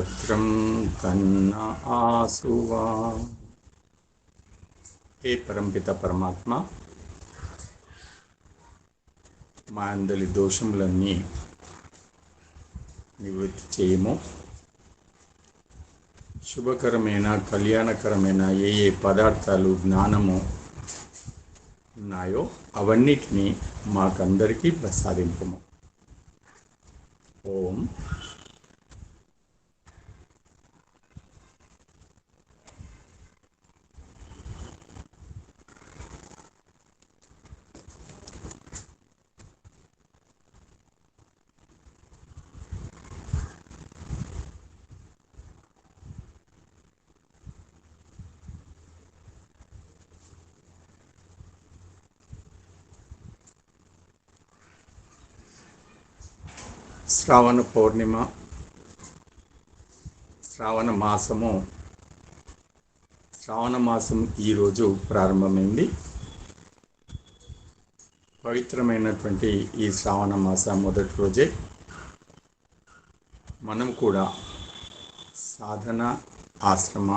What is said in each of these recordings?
భద్రం కన్న ఆసువా. హే పరంపిత పరమాత్మ, మా అందరి దోషములన్నీ నివృత్తి చేయము. శుభకరమైన కళ్యాణకరమైన ఏ ఏ పదార్థాలు జ్ఞానము ఉన్నాయో అవన్నిటినీ మాకందరికీ ప్రసాదింపము. ఓం. శ్రావణ పౌర్ణిమ, శ్రావణ మాసం ఈరోజు ప్రారంభమైంది. పవిత్రమైనటువంటి ఈ శ్రావణ మాసం మొదటి రోజే మనం కూడా సాధన ఆశ్రమ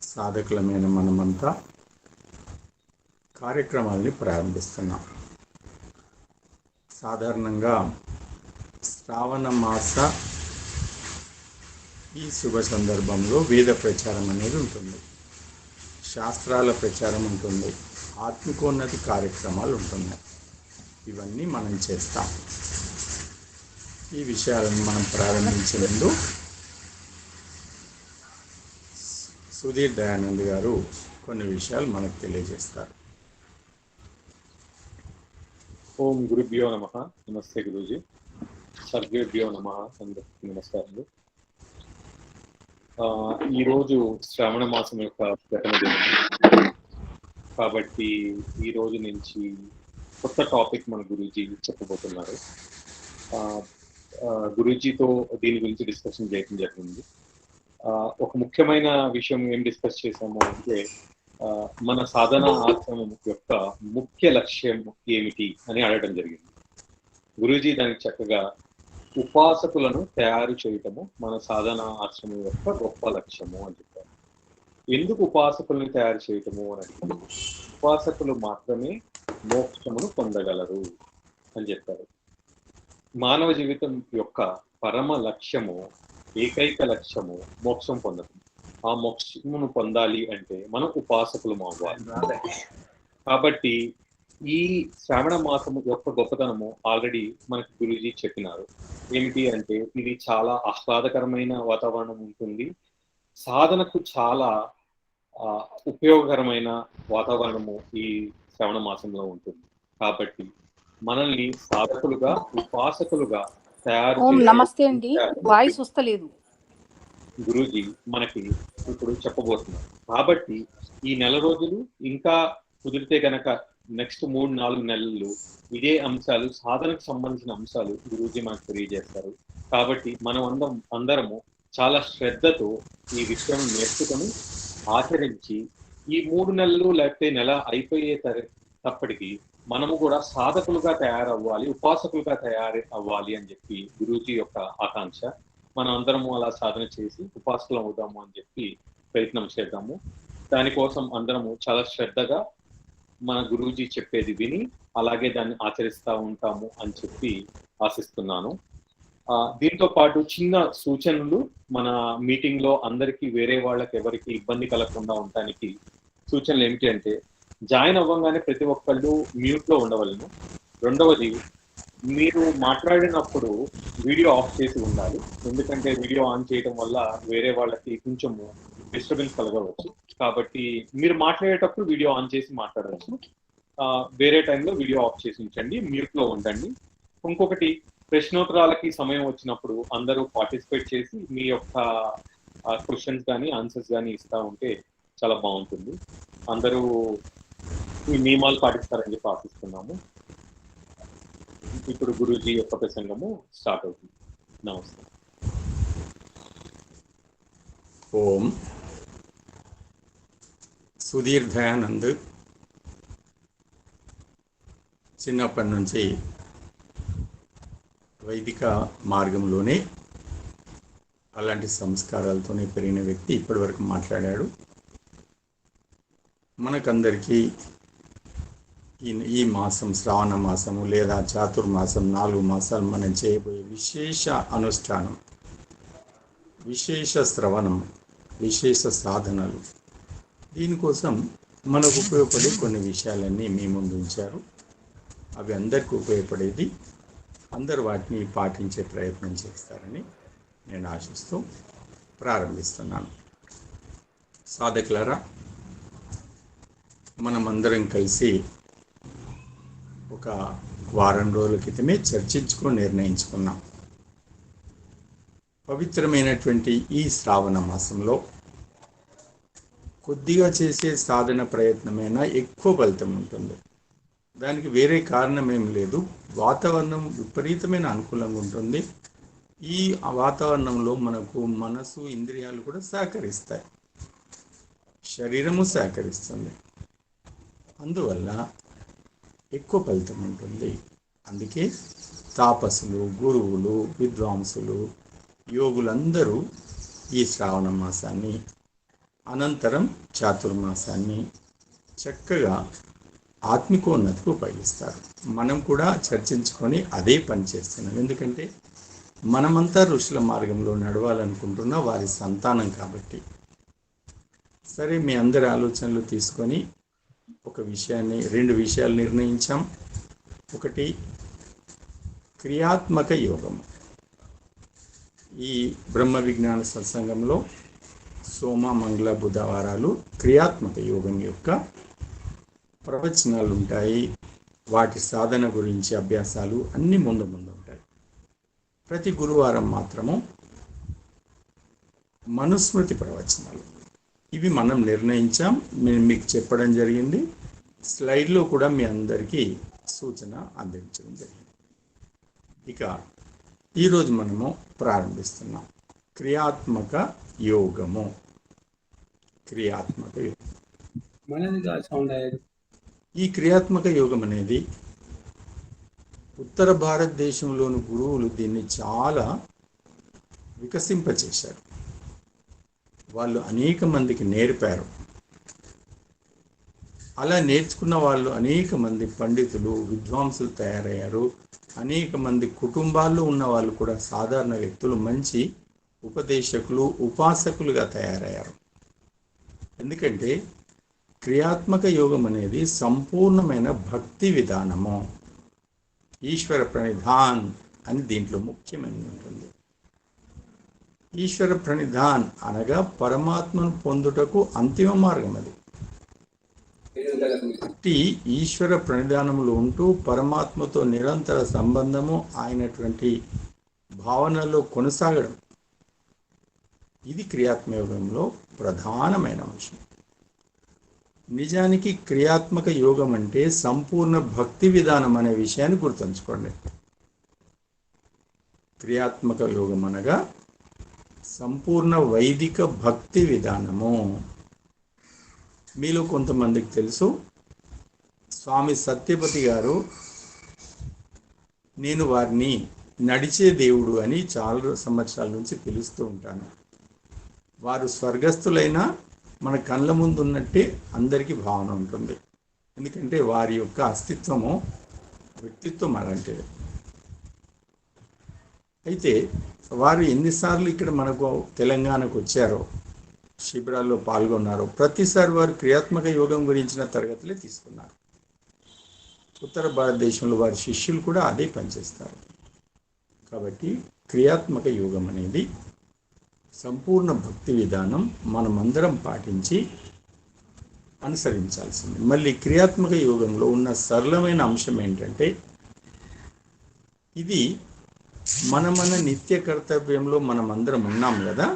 సాధకులమైన మనమంతా కార్యక్రమాల్ని ప్రారంభిస్తున్నాం. సాధారణంగా శ్రావణ మాస ఈ శుభ సందర్భంలో వేద ప్రచారం అనేది ఉంటుంది, శాస్త్రాల ప్రచారం ఉంటుంది, ఆత్మికోన్నతి కార్యక్రమాలు ఉంటున్నాయి. ఇవన్నీ మనం చేస్తాం. ఈ విషయాలను మనం ప్రారంభించే ముందు సుధీర్ దయానంద్ గారు కొన్ని విషయాలు మనకు తెలియజేస్తారు. ఓం గురుభ్యో నమః. నమస్తే గురూజీ. సర్వేభ్యో నమః. అందరికీ నమస్కారాలు. ఈరోజు శ్రావణ మాసం యొక్క ప్రథమ దినం కాబట్టి ఈ రోజు నుంచి కొత్త టాపిక్ మన గురూజీ చెప్పబోతున్నారు. గురూజీతో దీని గురించి డిస్కషన్ చేయడం జరిగింది. ఒక ముఖ్యమైన విషయం ఏం డిస్కస్ చేసాము అంటే మన సాధన ఆశ్రమం యొక్క ముఖ్య లక్ష్యం ఏమిటి అని అడగడం జరిగింది. గురూజీ దానికి చక్కగా ఉపాసకులను తయారు చేయటము మన సాధన ఆశ్రమం యొక్క గొప్ప లక్ష్యము అని చెప్పారు. ఎందుకు ఉపాసకులను తయారు చేయటము అని అడిగారు. ఉపాసకులు మాత్రమే మోక్షమును పొందగలరు అని చెప్పారు. మానవ జీవితం యొక్క పరమ లక్ష్యము, ఏకైక లక్ష్యము మోక్షం పొందటం. ఆ మోక్షమును పొందాలి అంటే మనం ఉపాసకులు అవ్వాలి. కాబట్టి ఈ శ్రావణ మాసము యొక్క గొప్పతనము ఆల్రెడీ మనకు గురూజీ చెప్పినారు. ఏమిటి అంటే ఇది చాలా ఆహ్లాదకరమైన వాతావరణం ఉంటుంది, సాధనకు చాలా ఉపయోగకరమైన వాతావరణము ఈ శ్రావణ మాసంలో ఉంటుంది. కాబట్టి మనల్ని సాధకులుగా ఉపాసకులుగా తయారు నమస్తే అండి, వాయిస్ వస్తలేదు. గురూజీ మనకి ఇప్పుడు చెప్పబోతున్నారు. కాబట్టి ఈ నెల రోజులు ఇంకా కుదిరితే గనక నెక్స్ట్ 3-4 నెలలు ఇదే అంశాలు, సాధనకు సంబంధించిన అంశాలు గురూజీ మనకు తెలియజేస్తారు. కాబట్టి మనం అందరము చాలా శ్రద్ధతో ఈ విషయం నేర్చుకొని ఆచరించి ఈ 3 నెలలు లేకపోతే నెల అయిపోయేటప్పటికి మనము కూడా సాధకులుగా తయారవ్వాలి, ఉపాసకులుగా అవ్వాలి అని చెప్పి గురూజీ యొక్క ఆకాంక్ష. మనం అందరము అలా సాధన చేసి ఉపాసకులు అవుదాము అని చెప్పి ప్రయత్నం చేద్దాము. దానికోసం అందరము చాలా శ్రద్ధగా మన గురూజీ చెప్పేది విని అలాగే దాన్ని ఆచరిస్తూ ఉంటాము అని చెప్పి ఆశిస్తున్నాను. దీంతో పాటు చిన్న సూచనలు మన మీటింగ్ లో అందరికీ, వేరే వాళ్ళకి ఎవరికి ఇబ్బంది కలగకుండా ఉండటానికి సూచనలు ఏమిటి అంటే, జాయిన్ అవ్వగానే ప్రతి ఒక్కళ్ళు మ్యూట్ లో ఉండవలను. రెండవది, మీరు మాట్లాడినప్పుడు వీడియో ఆఫ్ చేసి ఉండాలి. ఎందుకంటే వీడియో ఆన్ చేయడం వల్ల వేరే వాళ్ళకి కొంచెము డిస్టర్బెన్స్ కలగవచ్చు. కాబట్టి మీరు మాట్లాడేటప్పుడు వీడియో ఆన్ చేసి మాట్లాడవచ్చు, వేరే టైంలో వీడియో ఆఫ్ చేసి ఉంచండి, మ్యూట్ లో ఉండండి. ఇంకొకటి, ప్రశ్నోత్తరాలకి సమయం వచ్చినప్పుడు అందరూ పార్టిసిపేట్ చేసి మీ యొక్క క్వశ్చన్స్ కానీ ఆన్సర్స్ కానీ ఇస్తూ ఉంటే చాలా బాగుంటుంది. అందరూ ఈ నియమాలు పాటిస్తారని చెప్పి ఆశిస్తున్నాము. ఇప్పుడు గురూజీ యొక్క ప్రసంగము స్టార్ట్ అవుతుంది. నమస్తే. ఓం. సుధీర్ దయానంద్ చిన్నప్పటి నుంచి వైదిక మార్గంలోనే అలాంటి సంస్కారాలతోనే పెరిగిన వ్యక్తి ఇప్పటివరకు మాట్లాడాడు. మనకందరికీ ఈ మాసం శ్రావణ మాసము లేదా చాతుర్మాసం 4 మాసాలు మనం చేయబోయే విశేష అనుష్ఠానం, విశేష శ్రవణం, విశేష సాధనలు, దీనికోసం మనకు ఉపయోగపడే కొన్ని విషయాలన్నీ మీ ముందు ఉంచారు. అవి అందరికీ ఉపయోగపడేది, అందరు వాటిని పాటించే ప్రయత్నం చేస్తారని నేను ఆశిస్తూ ప్రారంభిస్తున్నాను. సాధకులారా, మనమందరం కలిసి ఒక వారం రోజుల క్రితమే చర్చించుకొని నిర్ణయించుకున్నాం. పవిత్రమైనటువంటి ఈ శ్రావణ మాసంలో కొద్దిగా చేసే సాధన ప్రయత్నమైనా ఎక్కువ ఫలితం ఉంటుంది. దానికి వేరే కారణం ఏం లేదు. వాతావరణం విపరీతమైన అనుకూలంగా ఉంటుంది. ఈ వాతావరణంలో మనకు మనసు, ఇంద్రియాలు కూడా సహకరిస్తాయి, శరీరము సహకరిస్తుంది. అందువల్ల ఎక్కువ ఫలితం ఉంటుంది. అందుకే తాపసులు, గురువులు, విద్వాంసులు, యోగులందరూ ఈ శ్రావణ మాసాన్ని, అనంతరం చాతుర్మాసాన్ని చక్కగా ఆత్మికోన్నతికి ఉపయోగిస్తారు. మనం కూడా చర్చించుకొని అదే పని చేస్తున్నాం. ఎందుకంటే మనమంతా ఋషుల మార్గంలో నడవాలనుకుంటున్న వారి సంతానం కాబట్టి. సరే, మీ అందరి ఆలోచనలు తీసుకొని రెండు విషయాలు నిర్ణయించాం. ఒకటి, క్రియాత్మక యోగం. ఈ బ్రహ్మ విజ్ఞాన సత్సంగంలో సోమ, మంగళ, బుధవారాలు క్రియాత్మక యోగం యొక్క ప్రవచనాలు ఉంటాయి. వాటి సాధన గురించి అభ్యాసాలు అన్నీ ముందు ఉంటాయి. ప్రతి గురువారం మాత్రము మనుస్మృతి ప్రవచనాలు. ఇవి మనం నిర్ణయించాం, నేను మీకు చెప్పడం జరిగింది. స్లైడ్లో కూడా మీ అందరికీ సూచన అందించడం జరిగింది. ఇక ఈరోజు మనము ప్రారంభిస్తున్నాం క్రియాత్మక యోగము. క్రియాత్మక యోగం, ఈ క్రియాత్మక యోగం అనేది ఉత్తర భారతదేశంలోని గురువులు దీన్ని చాలా వికసింపచేశారు. వాళ్ళు అనేక మందికి నేర్పారు. అలా నేర్చుకున్న వాళ్ళు అనేక మంది పండితులు, విద్వాంసులు తయారయ్యారు. అనేక మంది కుటుంబాల్లో ఉన్న వాళ్ళు కూడా సాధారణ వ్యక్తులు మంచి ఉపదేశకులు, ఉపాసకులుగా తయారయ్యారు. ఎందుకంటే క్రియాత్మక యోగం అనేది సంపూర్ణమైన భక్తి విధానము. ఈశ్వర ప్రణిధాన్ అని దీంట్లో ముఖ్యమైనది ఉంటుంది. ఈశ్వర ప్రణిధాన్ అనగా పరమాత్మను పొందుటకు అంతిమ మార్గం. అది అట్టి ఈశ్వర ప్రణిధానములు ఉంటూ పరమాత్మతో నిరంతర సంబంధము, అయినటువంటి భావనలో కొనసాగడం, ఇది క్రియాత్మక యోగంలో ప్రధానమైన అంశం. నిజానికి క్రియాత్మక యోగం అంటే సంపూర్ణ భక్తి విధానం అనే విషయాన్ని గుర్తుంచుకోండి. క్రియాత్మక యోగం అనగా సంపూర్ణ వైదిక భక్తి విధానము. మీలో కొంతమందికి తెలుసు, స్వామి సత్యపతి గారు, నేను వారిని నడిచే దేవుడు అని చాలా సంవత్సరాల నుంచి పిలుస్తూ ఉంటాను. వారు స్వర్గస్థులైనా మన కళ్ళ ముందు ఉన్నట్టే అందరికీ భావన ఉంటుంది. ఎందుకంటే వారి యొక్క అస్తిత్వము, వ్యక్తిత్వం అలాంటిది. అయితే వారు ఎన్నిసార్లు ఇక్కడ మనకు తెలంగాణకు వచ్చారో, శిబిరాల్లో పాల్గొన్నారో, ప్రతిసారి వారు క్రియాత్మక యోగం గురించిన తరగతులే తీసుకున్నారు. ఉత్తర భారతదేశంలో వారి శిష్యులు కూడా అదే పనిచేస్తారు. కాబట్టి క్రియాత్మక యోగం అనేది సంపూర్ణ భక్తి విధానం, మనమందరం పాటించి అనుసరించాల్సింది. మళ్ళీ క్రియాత్మక యోగంలో ఉన్న సరళమైన అంశం ఏంటంటే, ఇది మన నిత్య కర్తవ్యంలో మనమందరం ఉన్నాం కదా,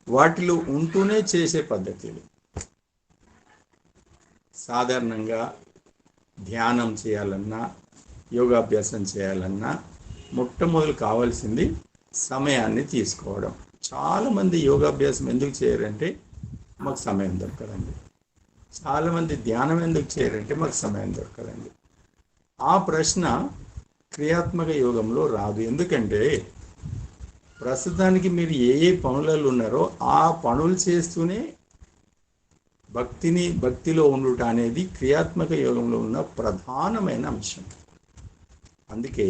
వాటిలో ఉంటూనే చేసే పద్ధతులు. సాధారణంగా ధ్యానం చేయాలన్నా, యోగాభ్యాసం చేయాలన్నా మొట్టమొదలు కావాల్సింది సమయాన్ని తీసుకోవడం. చాలామంది యోగాభ్యాసం ఎందుకు చేయరంటే మాకు సమయం దొరకదండి. చాలామంది ధ్యానం ఎందుకు చేయరంటే మాకు సమయం దొరకదండి. ఆ ప్రశ్న క్రియాత్మక యోగంలో రాదు. ఎందుకంటే ప్రస్తుతానికి మీరు ఏ ఏ పనులలో ఉన్నారో ఆ పనులు చేస్తూనే భక్తిలో ఉండుట అనేది క్రియాత్మక యోగంలో ఉన్న ప్రధానమైన అంశం. అందుకే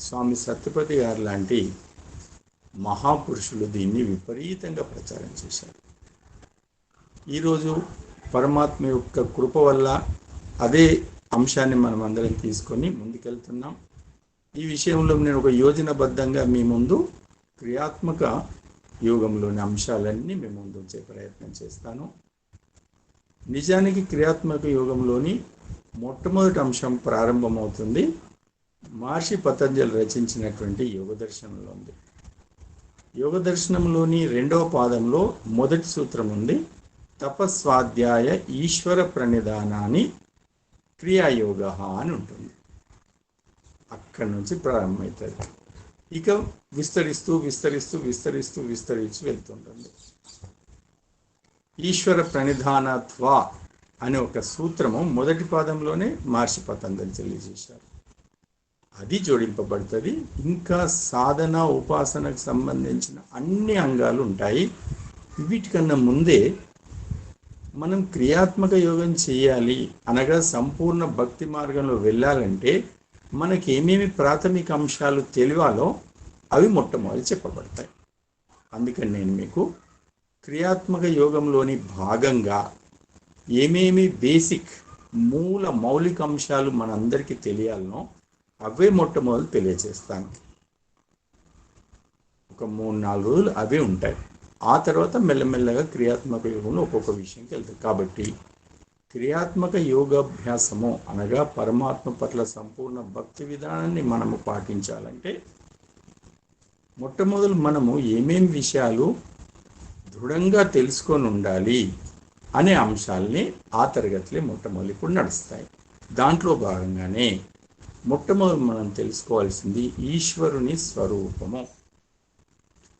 స్వామి సత్యపతి గారు లాంటి మహాపురుషులు దీన్ని విపరీతంగా ప్రచారం చేశారు. ఈరోజు పరమాత్మ యొక్క కృప వల్ల అదే అంశాన్ని మనం అందరం తీసుకొని ముందుకెళ్తున్నాం. ఈ విషయంలో నేను ఒక యోజనబద్ధంగా మీ ముందు క్రియాత్మక యోగంలోని అంశాలన్నీ మీ ముందు ఉంచే ప్రయత్నం చేస్తాను. నిజానికి క్రియాత్మక యోగంలోని మొట్టమొదటి అంశం ప్రారంభమవుతుంది మహర్షి పతంజలి రచించినటువంటి యోగ దర్శనంలో ఉంది. యోగ దర్శనంలోని 2వ పాదంలో మొదటి సూత్రం ఉంది, తపస్వాధ్యాయ ఈశ్వర ప్రణిధానాన్ని క్రియాయోగ అని ఉంటుంది. అక్కడి నుంచి ప్రారంభమవుతుంది. ఇక విస్తరిస్తూ విస్తరిస్తూ విస్తరిస్తూ విస్తరించి వెళ్తుంటుంది. ఈశ్వర ప్రణిధానత్వ అనే ఒక సూత్రము మొదటి పాదంలోనే మహర్షి పతంజలి తెలియజేశారు. అది జోడింపబడుతుంది. ఇంకా సాధన ఉపాసనకు సంబంధించిన అన్ని అంగాలు ఉంటాయి. వీటికన్నా ముందే మనం క్రియాత్మక యోగం చేయాలి అనగా సంపూర్ణ భక్తి మార్గంలో వెళ్ళాలంటే మనకి ఏమేమి ప్రాథమిక అంశాలు తెలియాలో అవి మొట్టమొదటి చెప్పబడతాయి. అందుకని నేను మీకు క్రియాత్మక యోగంలోని భాగంగా ఏమేమి బేసిక్ మౌలిక అంశాలు మనందరికీ తెలియాలనో అవే మొట్టమొదటి తెలియజేస్తాను. ఒక 3-4 రోజులు అవే ఉంటాయి. ఆ తర్వాత మెల్లమెల్లగా క్రియాత్మక యోగంలో ఒక్కొక్క విషయంకి వెళ్తాయి. కాబట్టి క్రియాత్మక యోగాభ్యాసము అనగా పరమాత్మ పట్ల సంపూర్ణ భక్తి విధానాన్ని మనము పాటించాలంటే మొట్టమొదలు మనము ఏమేమి విషయాలు దృఢంగా తెలుసుకొని ఉండాలి అనే అంశాలని ఆ తరగతిలో మొట్టమొదలు ఇప్పుడు నడుస్తాయి. దాంట్లో భాగంగానే మొట్టమొదటి మనం తెలుసుకోవాల్సింది ఈశ్వరుని స్వరూపము.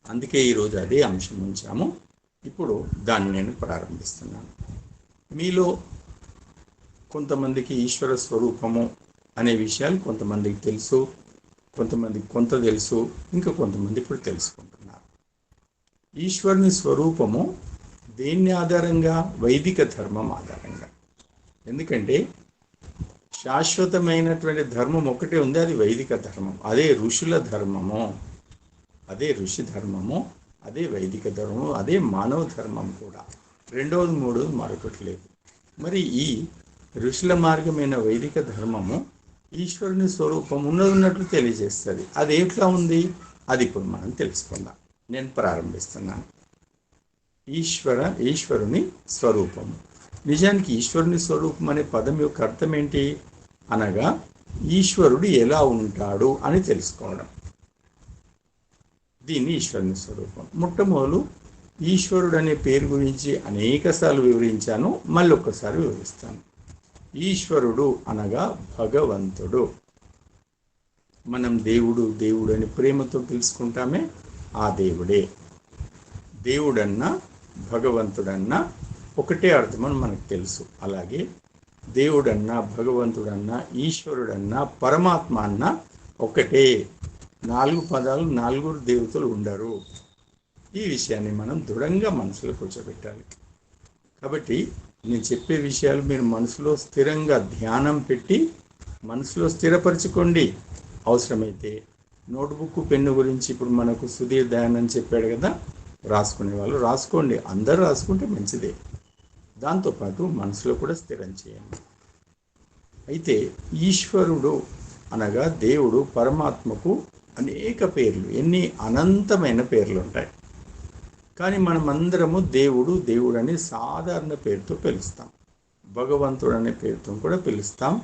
అందుకే ఈరోజు అదే అంశం ఉంచాము. ఇప్పుడు దాన్ని నేను ప్రారంభిస్తున్నాను. మీలో కొంతమందికి ఈశ్వర స్వరూపము అనే విషయాలు కొంతమందికి తెలుసు, కొంతమందికి కొంత తెలుసు, ఇంకా కొంతమంది ఇప్పుడు తెలుసుకుంటున్నారు. ఈశ్వరుని స్వరూపము దేన్ని ఆధారంగా? వైదిక ధర్మం ఆధారంగా. ఎందుకంటే శాశ్వతమైనటువంటి ధర్మం ఒకటే ఉంది, అది వైదిక ధర్మం. అదే ఋషుల ధర్మము, అదే ఋషి ధర్మము, అదే వైదిక ధర్మము, అదే మానవ ధర్మం కూడా. రెండవది మూడవది మరొకటి లేదు. మరి ఈ ఋషుల మార్గమైన వైదిక ధర్మము ఈశ్వరుని స్వరూపం ఉన్నట్లు తెలియజేస్తుంది. అది ఎట్లా ఉంది అది ఇప్పుడు మనం తెలుసుకుందాం. నేను ప్రారంభిస్తున్నాను. ఈశ్వరుని స్వరూపము. నిజానికి ఈశ్వరుని స్వరూపం అనే పదం యొక్క అర్థం ఏంటి అనగా ఈశ్వరుడు ఎలా ఉంటాడు అని తెలుసుకోవడం. దీన్ని ఈశ్వరుని స్వరూపం. మొట్టమొదలు ఈశ్వరుడు అనే పేరు గురించి అనేకసార్లు వివరించాను, మళ్ళీ ఒక్కసారి వివరిస్తాను. ఈశ్వరుడు అనగా భగవంతుడు. మనం దేవుడు అని ప్రేమతో పిలుచుకుంటామే, ఆ దేవుడే. దేవుడన్నా భగవంతుడన్నా ఒకటే అర్థమని మనకు తెలుసు. అలాగే దేవుడన్నా భగవంతుడన్నా ఈశ్వరుడన్నా పరమాత్మ అన్నా ఒకటే. 4 పదాలు, 4 దేవతలు ఉండరు. ఈ విషయాన్ని మనం దృఢంగా మనసులో కూర్చోబెట్టాలి. కాబట్టి నేను చెప్పే విషయాలు మీరు మనసులో స్థిరంగా ధ్యానం పెట్టి మనసులో స్థిరపరచుకోండి. అవసరమైతే నోట్బుక్ పెన్ను గురించి ఇప్పుడు మనకు సుధీర్ దయానంద్ చెప్పాడు కదా, రాసుకునే వాళ్ళు రాసుకోండి. అందరూ రాసుకుంటే మంచిదే. దాంతోపాటు మనసులో కూడా స్థిరం చేయండి. అయితే ఈశ్వరుడు అనగా దేవుడు, పరమాత్మకు అనేక పేర్లు, ఎన్ని అనంతమైన పేర్లు ఉంటాయి. కానీ మనమందరము దేవుడు అని సాధారణ పేరుతో పిలుస్తాం. భగవంతుడు అనే పేరుతో కూడా పిలుస్తాం,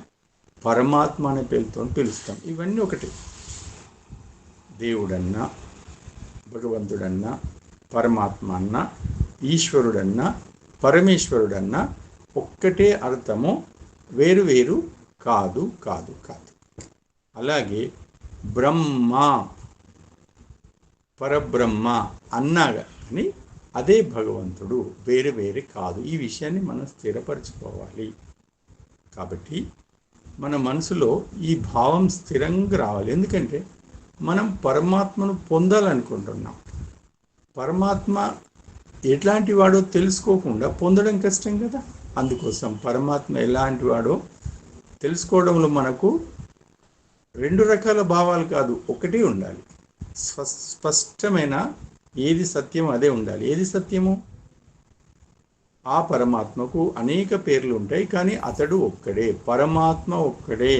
పరమాత్మ అనే పేరుతో పిలుస్తాం. ఇవన్నీ ఒకటి. దేవుడన్నా భగవంతుడన్నా పరమాత్మ అన్నా ఈశ్వరుడన్నా పరమేశ్వరుడన్నా ఒక్కటే అర్థము, వేరు వేరు కాదు కాదు కాదు. అలాగే బ్రహ్మ పరబ్రహ్మ అన్నా కానీ అదే భగవంతుడు, వేరే వేరే కాదు. ఈ విషయాన్ని మనం స్థిరపరచుకోవాలి. కాబట్టి మన మనసులో ఈ భావం స్థిరంగా రావాలి. ఎందుకంటే మనం పరమాత్మను పొందాలనుకుంటున్నాం. పరమాత్మ ఎట్లాంటి వాడో తెలుసుకోకుండా పొందడం కష్టం కదా. అందుకోసం పరమాత్మ ఎలాంటి వాడో తెలుసుకోవడంలో మనకు రెండు రకాల భావాలు కాదు, ఒకటి ఉండాలి. స్పష్టమైన ఏది సత్యం అదే ఉండాలి. ఏది సత్యము? ఆ పరమాత్మకు అనేక పేర్లు ఉంటాయి, కానీ అతడు ఒక్కడే, పరమాత్మ ఒక్కడే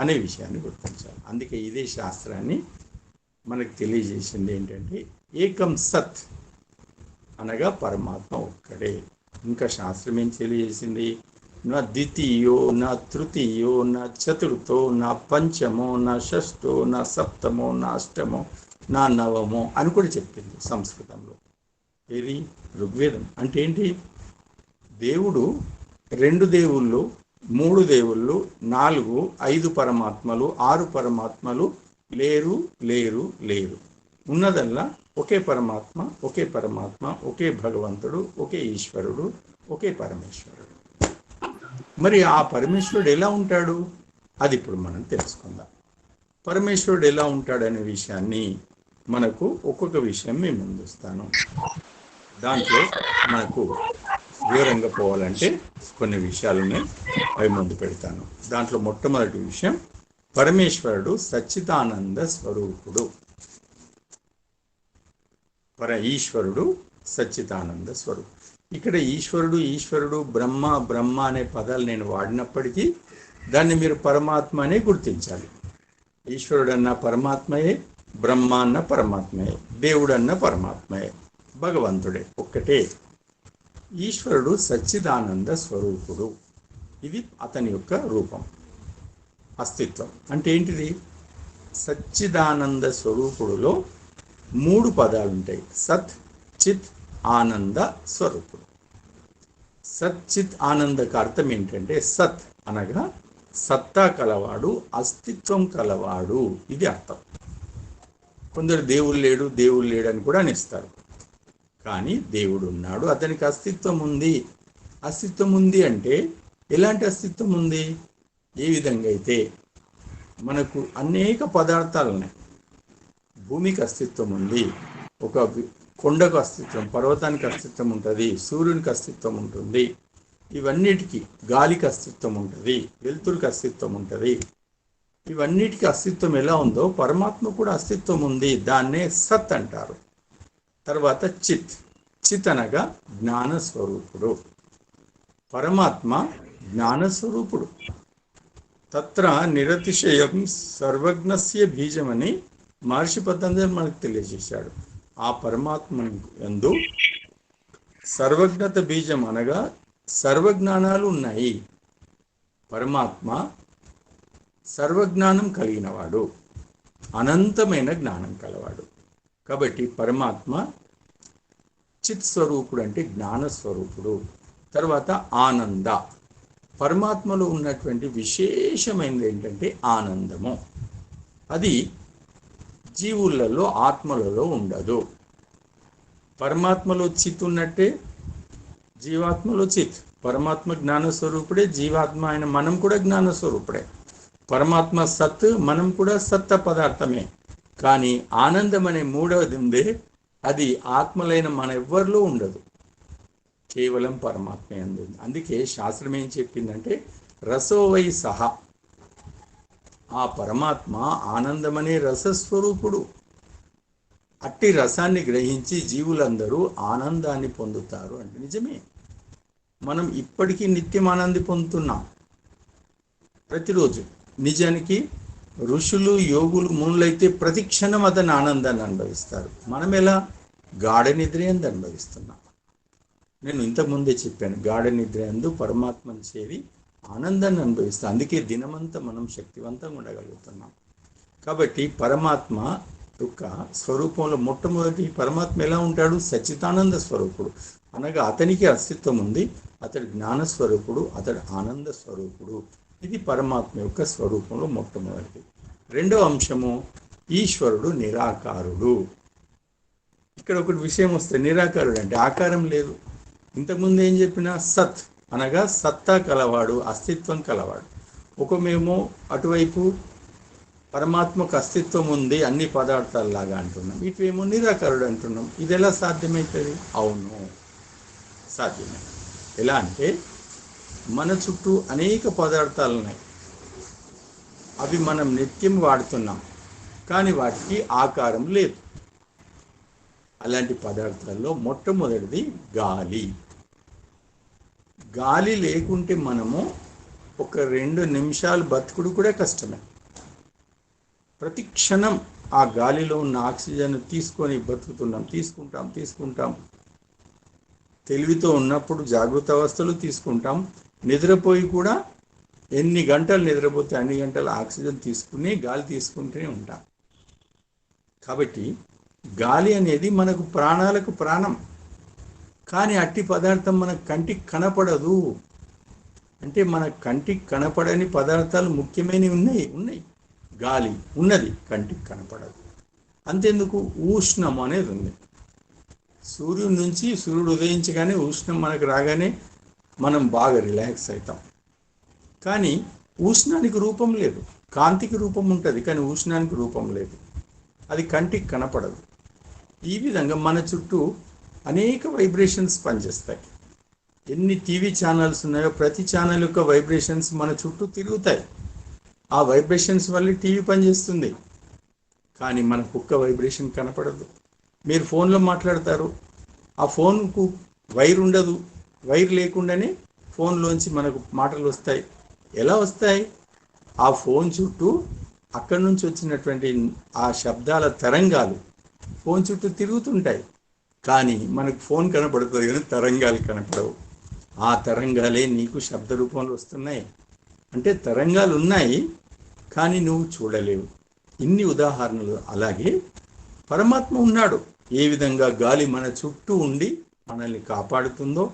అనే విషయాన్ని గుర్తించాలి. అందుకే ఇదే శాస్త్రాన్ని మనకు తెలియజేసింది ఏంటంటే ఏకం సత్ అనగా పరమాత్మ ఒక్కడే. ఇంకా శాస్త్రం ఏం తెలియజేసింది? నా ద్వితీయో, నా తృతీయో, నా చతుర్థో, నా పంచమో, నా షష్టో, నా సప్తమో, నా అష్టమో, నా నవమో అని కూడా చెప్పింది సంస్కృతంలో. ఏది? ఋగ్వేదం. అంటే ఏంటి? దేవుడు 2 దేవుళ్ళు, 3 దేవుళ్ళు, 4, 5 పరమాత్మలు, 6 పరమాత్మలు లేరు లేరు లేరు. ఉన్నదల్లా ఒకే పరమాత్మ, ఒకే పరమాత్మ, ఒకే భగవంతుడు, ఒకే ఈశ్వరుడు, ఒకే పరమేశ్వరుడు. మరి ఆ పరమేశ్వరుడు ఎలా ఉంటాడు? అది ఇప్పుడు మనం తెలుసుకుందాం. పరమేశ్వరుడు ఎలా ఉంటాడనే విషయాన్ని మనకు ఒక్కొక్క విషయం మేము ముందుస్తాను. దాంట్లో మనకు వివరంగా పోవాలంటే కొన్ని విషయాలని అవి ముందు పెడతాను. దాంట్లో మొట్టమొదటి విషయం, పరమేశ్వరుడు సచ్చిదానంద స్వరూపుడు. ఈశ్వరుడు సచ్చిదానంద స్వరూపుడు. ఇక్కడ ఈశ్వరుడు బ్రహ్మ బ్రహ్మ అనే పదాలు నేను వాడినప్పటికీ దాన్ని మీరు పరమాత్మ అనే గుర్తించాలి. ఈశ్వరుడు అన్న పరమాత్మయే, బ్రహ్మ అన్న పరమాత్మయే, దేవుడు అన్న పరమాత్మయే, భగవంతుడే ఒక్కటే. ఈశ్వరుడు సచ్చిదానంద స్వరూపుడు. ఇది అతని యొక్క రూపం, అస్తిత్వం. అంటే ఏంటిది? సచ్చిదానంద స్వరూపుడులో 3 పదాలు ఉంటాయి. సత్, చిత్, ఆనంద స్వరూపుడు. సత్, చిత్, ఆనందకు అర్థం ఏంటంటే సత్ అనగా సత్తా కలవాడు, అస్తిత్వం కలవాడు. ఇది అర్థం. కొందరు దేవుడు లేడు అని కూడా అనిస్తారు. కానీ దేవుడు ఉన్నాడు, అతనికి అస్తిత్వం ఉంది. అస్తిత్వం ఉంది అంటే ఎలాంటి అస్తిత్వం ఉంది? ఏ విధంగా అయితే మనకు అనేక పదార్థాలు ఉన్నాయి. భూమికి అస్తిత్వం ఉంది, ఒక కొండకు అస్తిత్వం, పర్వతానికి అస్తిత్వం ఉంటుంది, సూర్యునికి అస్తిత్వం ఉంటుంది, ఇవన్నిటికీ గాలికి అస్తిత్వం ఉంటుంది, వెలుతురికి అస్తిత్వం ఉంటుంది. ఇవన్నిటికీ అస్తిత్వం ఎలా ఉందో పరమాత్మ కూడా అస్తిత్వం ఉంది. దాన్నే సత్ అంటారు. తర్వాత చిత్. చిత్ అనగా జ్ఞానస్వరూపుడు. పరమాత్మ జ్ఞానస్వరూపుడు. తత్ర నిరతిశయం సర్వజ్ఞస్య బీజమని మహర్షి పతంజలి మనకు తెలియజేశాడు. ఆ పరమాత్మ యందు సర్వజ్ఞత బీజం అనగా సర్వజ్ఞానాలు ఉన్నాయి. పరమాత్మ సర్వజ్ఞానం కలిగినవాడు, అనంతమైన జ్ఞానం కలవాడు. కాబట్టి పరమాత్మ చిత్ స్వరూపుడు అంటే జ్ఞానస్వరూపుడు. తర్వాత ఆనంద. పరమాత్మలో ఉన్నటువంటి విశేషమైనది ఏంటంటే ఆనందము. అది జీవులలో, ఆత్మలలో ఉండదు. పరమాత్మలో చిత్ ఉన్నట్టే జీవాత్మలో చిత్. పరమాత్మ జ్ఞానస్వరూపుడే, జీవాత్మ అయిన మనం కూడా జ్ఞానస్వరూపుడే. పరమాత్మ సత్, మనం కూడా సత్త పదార్థమే. కానీ ఆనందం అనే మూడవది ఉందే, అది ఆత్మలైన మన ఎవ్వరిలో ఉండదు, కేవలం పరమాత్మ యందు. అందుకే శాస్త్రం ఏం చెప్పిందంటే రసోవై సహ. ఆ పరమాత్మ ఆనందమనే రసస్వరూపుడు. అట్టి రసాన్ని గ్రహించి జీవులందరూ ఆనందాన్ని పొందుతారు అంటే నిజమే. మనం ఇప్పటికీ నిత్యం ఆనంది పొందుతున్నాం ప్రతిరోజు. నిజానికి ఋషులు, యోగులు, మునులైతే ప్రతి క్షణం అతని ఆనందాన్ని అనుభవిస్తారు. మనం ఎలా? గాఢ నిద్ర యందు అనుభవిస్తున్నాం. నేను ఇంతకుముందే చెప్పాను, గాఢ నిద్ర యందు పరమాత్మను చేరి ఆనందాన్ని అనుభవిస్తాం. అందుకే దినమంతా మనం శక్తివంతంగా ఉండగలుగుతున్నాం. కాబట్టి పరమాత్మ యొక్క స్వరూపంలో మొట్టమొదటి పరమాత్మ ఎలా ఉంటాడు? సచ్చిదానంద స్వరూపుడు అనగా అతనికి అస్తిత్వం ఉంది, అతడు జ్ఞానస్వరూపుడు, అతడు ఆనంద స్వరూపుడు. ఇది పరమాత్మ యొక్క స్వరూపంలో మొట్టమొదటిది. రెండవ అంశము, ఈశ్వరుడు నిరాకారుడు. ఇక్కడ ఒకటి విషయం వస్తే, నిరాకారుడు అంటే ఆకారం లేదు. ఇంతకుముందు ఏం చెప్పినా సత్ అనగా సత్తా కలవాడు, అస్తిత్వం కలవాడు. ఒకమేమో అటువైపు పరమాత్మకు అస్తిత్వం ఉంది అన్ని పదార్థాలలాగా అంటున్నాం, ఇటువేమో నిరాకారుడు అంటున్నాం. ఇది ఎలా సాధ్యమవుతుంది? అవును, సాధ్యమే. ఎలా అంటే మన చుట్టూ అనేక పదార్థాలు ఉన్నాయి, అవి మనం నిత్యం వాడుతున్నాం, కానీ వాటికి ఆకారం లేదు. అలాంటి పదార్థాల్లో మొట్టమొదటిది గాలి. గాలి లేకుంటే మనము ఒక 2 నిమిషాలు బతుకుడు కూడా కష్టమే. ప్రతి క్షణం ఆ గాలిలో ఉన్న ఆక్సిజన్ తీసుకొని బతుకుతున్నాం, తీసుకుంటాం. తెలివితో ఉన్నప్పుడు జాగృత అవస్థలు తీసుకుంటాం, నిద్రపోయి కూడా ఎన్ని గంటలు నిద్రపోతే అన్ని గంటలు ఆక్సిజన్ తీసుకుని గాలి తీసుకుంటూనే ఉంటాం. కాబట్టి గాలి అనేది మనకు ప్రాణాలకు ప్రాణం. కానీ అట్టి పదార్థం మన కంటికి కనపడదు. అంటే మన కంటికి కనపడని పదార్థాలు ముఖ్యమైనవి ఉన్నాయి. గాలి ఉన్నది, కంటికి కనపడదు. అంతెందుకు, ఉష్ణం అనేది ఉంది. సూర్యుడి నుంచి సూర్యుడు ఉదయించగానే ఉష్ణం మనకు రాగానే మనం బాగా రిలాక్స్ అవుతాం. కానీ ఉష్ణానికి రూపం లేదు. కాంతికి రూపం ఉంటుంది, కానీ ఉష్ణానికి రూపం లేదు. అది కంటికి కనపడదు. ఈ విధంగా మన చుట్టూ అనేక వైబ్రేషన్స్ పనిచేస్తాయి. ఎన్ని టీవీ ఛానల్స్ ఉన్నాయో ప్రతి ఛానల్ యొక్క వైబ్రేషన్స్ మన చుట్టూ తిరుగుతాయి. ఆ వైబ్రేషన్స్ వల్ల టీవీ పనిచేస్తుంది, కానీ మనకు ఒక్క వైబ్రేషన్ కనపడదు. మీరు ఫోన్లో మాట్లాడతారు, ఆ ఫోన్కు వైర్ ఉండదు. వైర్ లేకుండానే ఫోన్లోంచి మనకు మాటలు వస్తాయి. ఎలా వస్తాయి? ఆ ఫోన్ చుట్టూ అక్కడి నుంచి వచ్చినటువంటి ఆ శబ్దాల తరంగాలు ఫోన్ చుట్టూ తిరుగుతుంటాయి. కానీ మనకు ఫోన్ కనపడుతుంది, కానీ తరంగాలు కనపడవు. ఆ తరంగాలే నీకు శబ్ద రూపంలో వస్తున్నాయి. అంటే తరంగాలు ఉన్నాయి, కానీ నువ్వు చూడలేవు. ఇన్ని ఉదాహరణలు. అలాగే పరమాత్మ ఉన్నాడు. ఏ విధంగా గాలి మన చుట్టూ ఉండి మనల్ని కాపాడుతుందో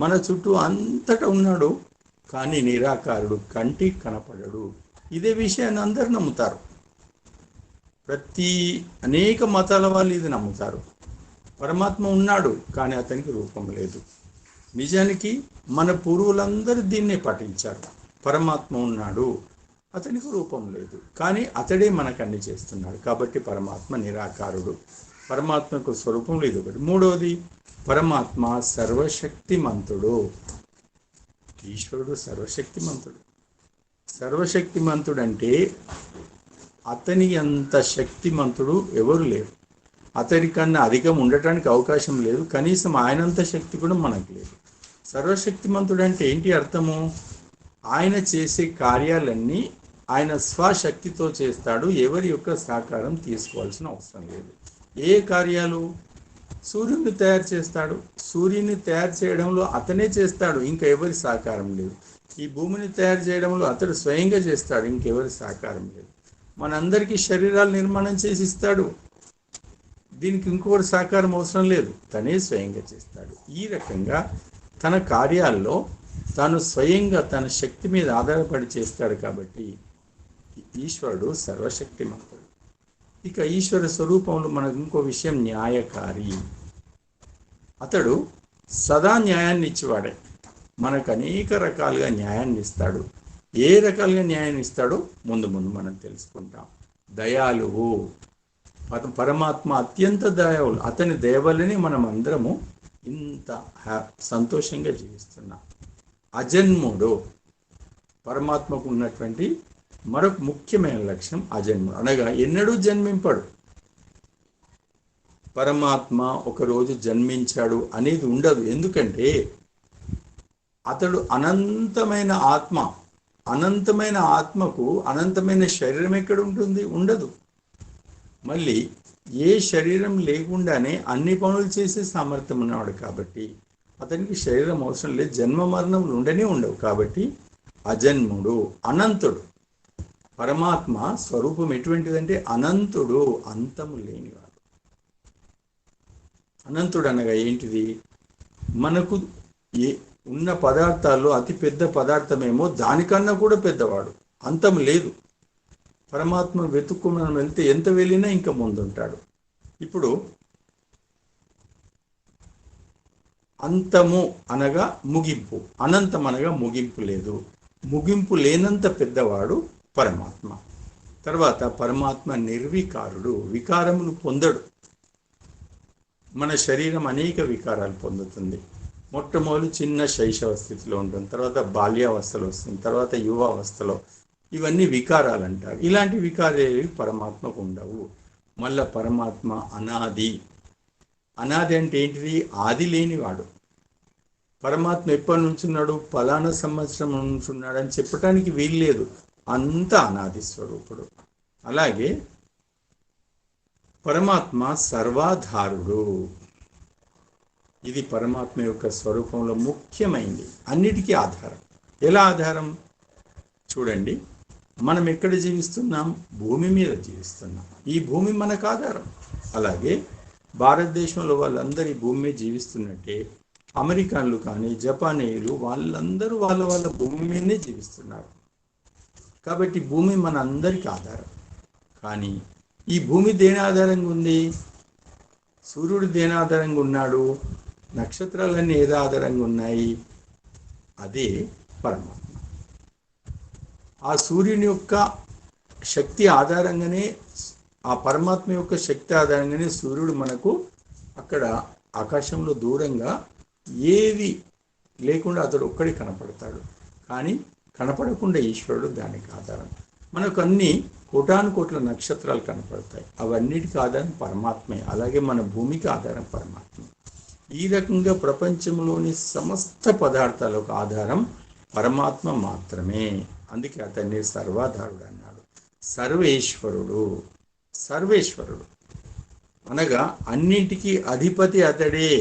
మన చుట్టూ అంతటా ఉన్నాడు, కానీ నిరాకారుడు, కంటికి కనపడడు. ఇదే విషయాన్ని అందరూ నమ్ముతారు. అనేక మతాల వాళ్ళు ఇది నమ్ముతారు. పరమాత్మ ఉన్నాడు, కానీ అతనికి రూపం లేదు. నిజానికి మన పూర్వులందరూ దీన్నే పాటించారు. పరమాత్మ ఉన్నాడు, అతనికి రూపం లేదు, కానీ అతడే మనకు అన్ని చేస్తున్నాడు. కాబట్టి పరమాత్మ నిరాకారుడు, పరమాత్మకు స్వరూపం లేదు. ఒకటి. మూడవది, పరమాత్మ సర్వశక్తిమంతుడు. ఈశ్వరుడు సర్వశక్తిమంతుడు. సర్వశక్తిమంతుడు అంటే అతని అంత శక్తిమంతుడు ఎవరు లేరు. అతడి కన్నా అధికం ఉండటానికి అవకాశం లేదు. కనీసం ఆయనంత శక్తి కూడా మనకు లేదు. సర్వశక్తిమంతుడు అంటే ఏంటి అర్థము? ఆయన చేసే కార్యాలన్నీ ఆయన స్వశక్తితో చేస్తాడు. ఎవరి యొక్క సహకారం తీసుకోవాల్సిన అవసరం లేదు. ఏ కార్యాలు? సూర్యుడిని తయారు చేస్తాడు. సూర్యుని తయారు చేయడంలో అతనే చేస్తాడు, ఇంకా ఎవరి సహకారం లేదు. ఈ భూమిని తయారు చేయడంలో అతడు స్వయంగా చేస్తాడు, ఇంకెవరి సహకారం లేదు. మనందరికీ శరీరాలు నిర్మాణం చేసి ఇస్తాడు, దీనికి ఇంకొకటి సహకారం అవసరం లేదు, తనే స్వయంగా చేస్తాడు. ఈ రకంగా తన కార్యాల్లో తాను స్వయంగా తన శక్తి మీద ఆధారపడి చేస్తాడు. కాబట్టి ఈశ్వరుడు సర్వశక్తిమంతుడు. ఇక ఈశ్వర స్వరూపంలో మనకు ఇంకో విషయం, న్యాయకారి. అతడు సదా న్యాయాన్ని ఇచ్చేవాడే. మనకు అనేక రకాలుగా న్యాయాన్ని ఇస్తాడు. ఏ రకాలుగా న్యాయాన్ని ఇస్తాడో ముందు మనం తెలుసుకుంటాం. దయాళువు. పరమాత్మ అత్యంత దయాళువు. అతని దయ వల్లనే మనం అందరము ఇంత సంతోషంగా జీవిస్తున్నాం. అజన్ముడు. పరమాత్మకు ఉన్నటువంటి మరొక ముఖ్యమైన లక్షణం అజన్ముడు, అనగా ఎన్నడూ జన్మింపడు. పరమాత్మ ఒకరోజు జన్మించాడు అనేది ఉండదు. ఎందుకంటే అతడు అనంతమైన ఆత్మ. అనంతమైన ఆత్మకు అనంతమైన శరీరం ఎక్కడ ఉంటుంది? ఉండదు. మళ్ళీ ఏ శరీరం లేకుండానే అన్ని పనులు చేసే సామర్థ్యం ఉన్నవాడు కాబట్టి అతనికి శరీరం అవసరం లేదు. జన్మ మరణములు ఉండనే ఉండవు. కాబట్టి అజన్ముడు, అనంతుడు. పరమాత్మ స్వరూపం ఎటువంటిదంటే అనంతుడు, అంతము లేనివాడు. అనంతుడు అనగా ఏంటిది? మనకు ఉన్న పదార్థాల్లో అతి పెద్ద పదార్థమేమో దానికన్నా కూడా పెద్దవాడు, అంతం లేదు. పరమాత్మ వెతుక్కు మనం వెళ్తే ఎంత వెళ్ళినా ఇంకా ముందుంటాడు. ఇప్పుడు అంతము అనగా ముగింపు, అనంతం అనగా ముగింపు లేదు. ముగింపు లేనంత పెద్దవాడు పరమాత్మ. తర్వాత పరమాత్మ నిర్వికారుడు, వికారమును పొందడు. మన శరీరం అనేక వికారాలు పొందుతుంది. మొట్టమొదటి చిన్న శైశవ స్థితిలో ఉంటుంది, తర్వాత బాల్యావస్థలో వస్తుంది, తర్వాత యువావస్థలో. ఇవన్నీ వికారాలు అంటారు. ఇలాంటి వికారాలు పరమాత్మకు ఉండవు. మళ్ళా పరమాత్మ అనాది. అనాది అంటే ఏంటిది? ఆది లేనివాడు. పరమాత్మ ఎప్పటి నుంచి ఉన్నాడు? ఫలానా సంవత్సరం నుంచి ఉన్నాడు అని చెప్పడానికి వీల్లేదు. అంత అనాది స్వరూపుడు. అలాగే పరమాత్మ సర్వాధారుడు. ఇది పరమాత్మ యొక్క స్వరూపంలో ముఖ్యమైనది, అన్నిటికీ ఆధారం. ఎలా ఆధారం? చూడండి, మనం ఎక్కడ జీవిస్తున్నాం? భూమి మీద జీవిస్తున్నాం. ఈ భూమి మనకు ఆధారం. అలాగే భారతదేశంలో వాళ్ళందరూ ఈ భూమి మీద జీవిస్తున్నట్టే అమెరికన్లు కానీ జపానీయులు వాళ్ళందరూ వాళ్ళ వాళ్ళ భూమి మీదనే జీవిస్తున్నారు. కాబట్టి భూమి మన అందరికీ ఆధారం. కానీ ఈ భూమి దేని ఆధారంగా ఉంది? సూర్యుడు దేని ఆధారంగా ఉన్నాడు? నక్షత్రాలన్నీ ఏది ఆధారంగా ఉన్నాయి? అదే పరమాత్మ. ఆ సూర్యుని యొక్క శక్తి ఆధారంగానే, ఆ పరమాత్మ యొక్క శక్తి ఆధారంగానే సూర్యుడు మనకు అక్కడ ఆకాశంలో దూరంగా ఏది లేకుండా అతడు ఒక్కడే కనపడతాడు. కానీ కనపడకుండా ఈశ్వరుడు దానికి ఆధారం. మనకు అన్ని కోటాను కోట్ల నక్షత్రాలు కనపడతాయి, అవన్నిటికీ ఆధారం పరమాత్మే. అలాగే మన భూమికి ఆధారం పరమాత్మ. ఈ రకంగా ప్రపంచంలోని సమస్త పదార్థాలకు ఆధారం పరమాత్మ మాత్రమే. అందుకే అతన్ని సర్వాధారుడు అన్నాడు. సర్వేశ్వరుడు. సర్వేశ్వరుడు అనగా అన్నింటికీ అధిపతి అతడే.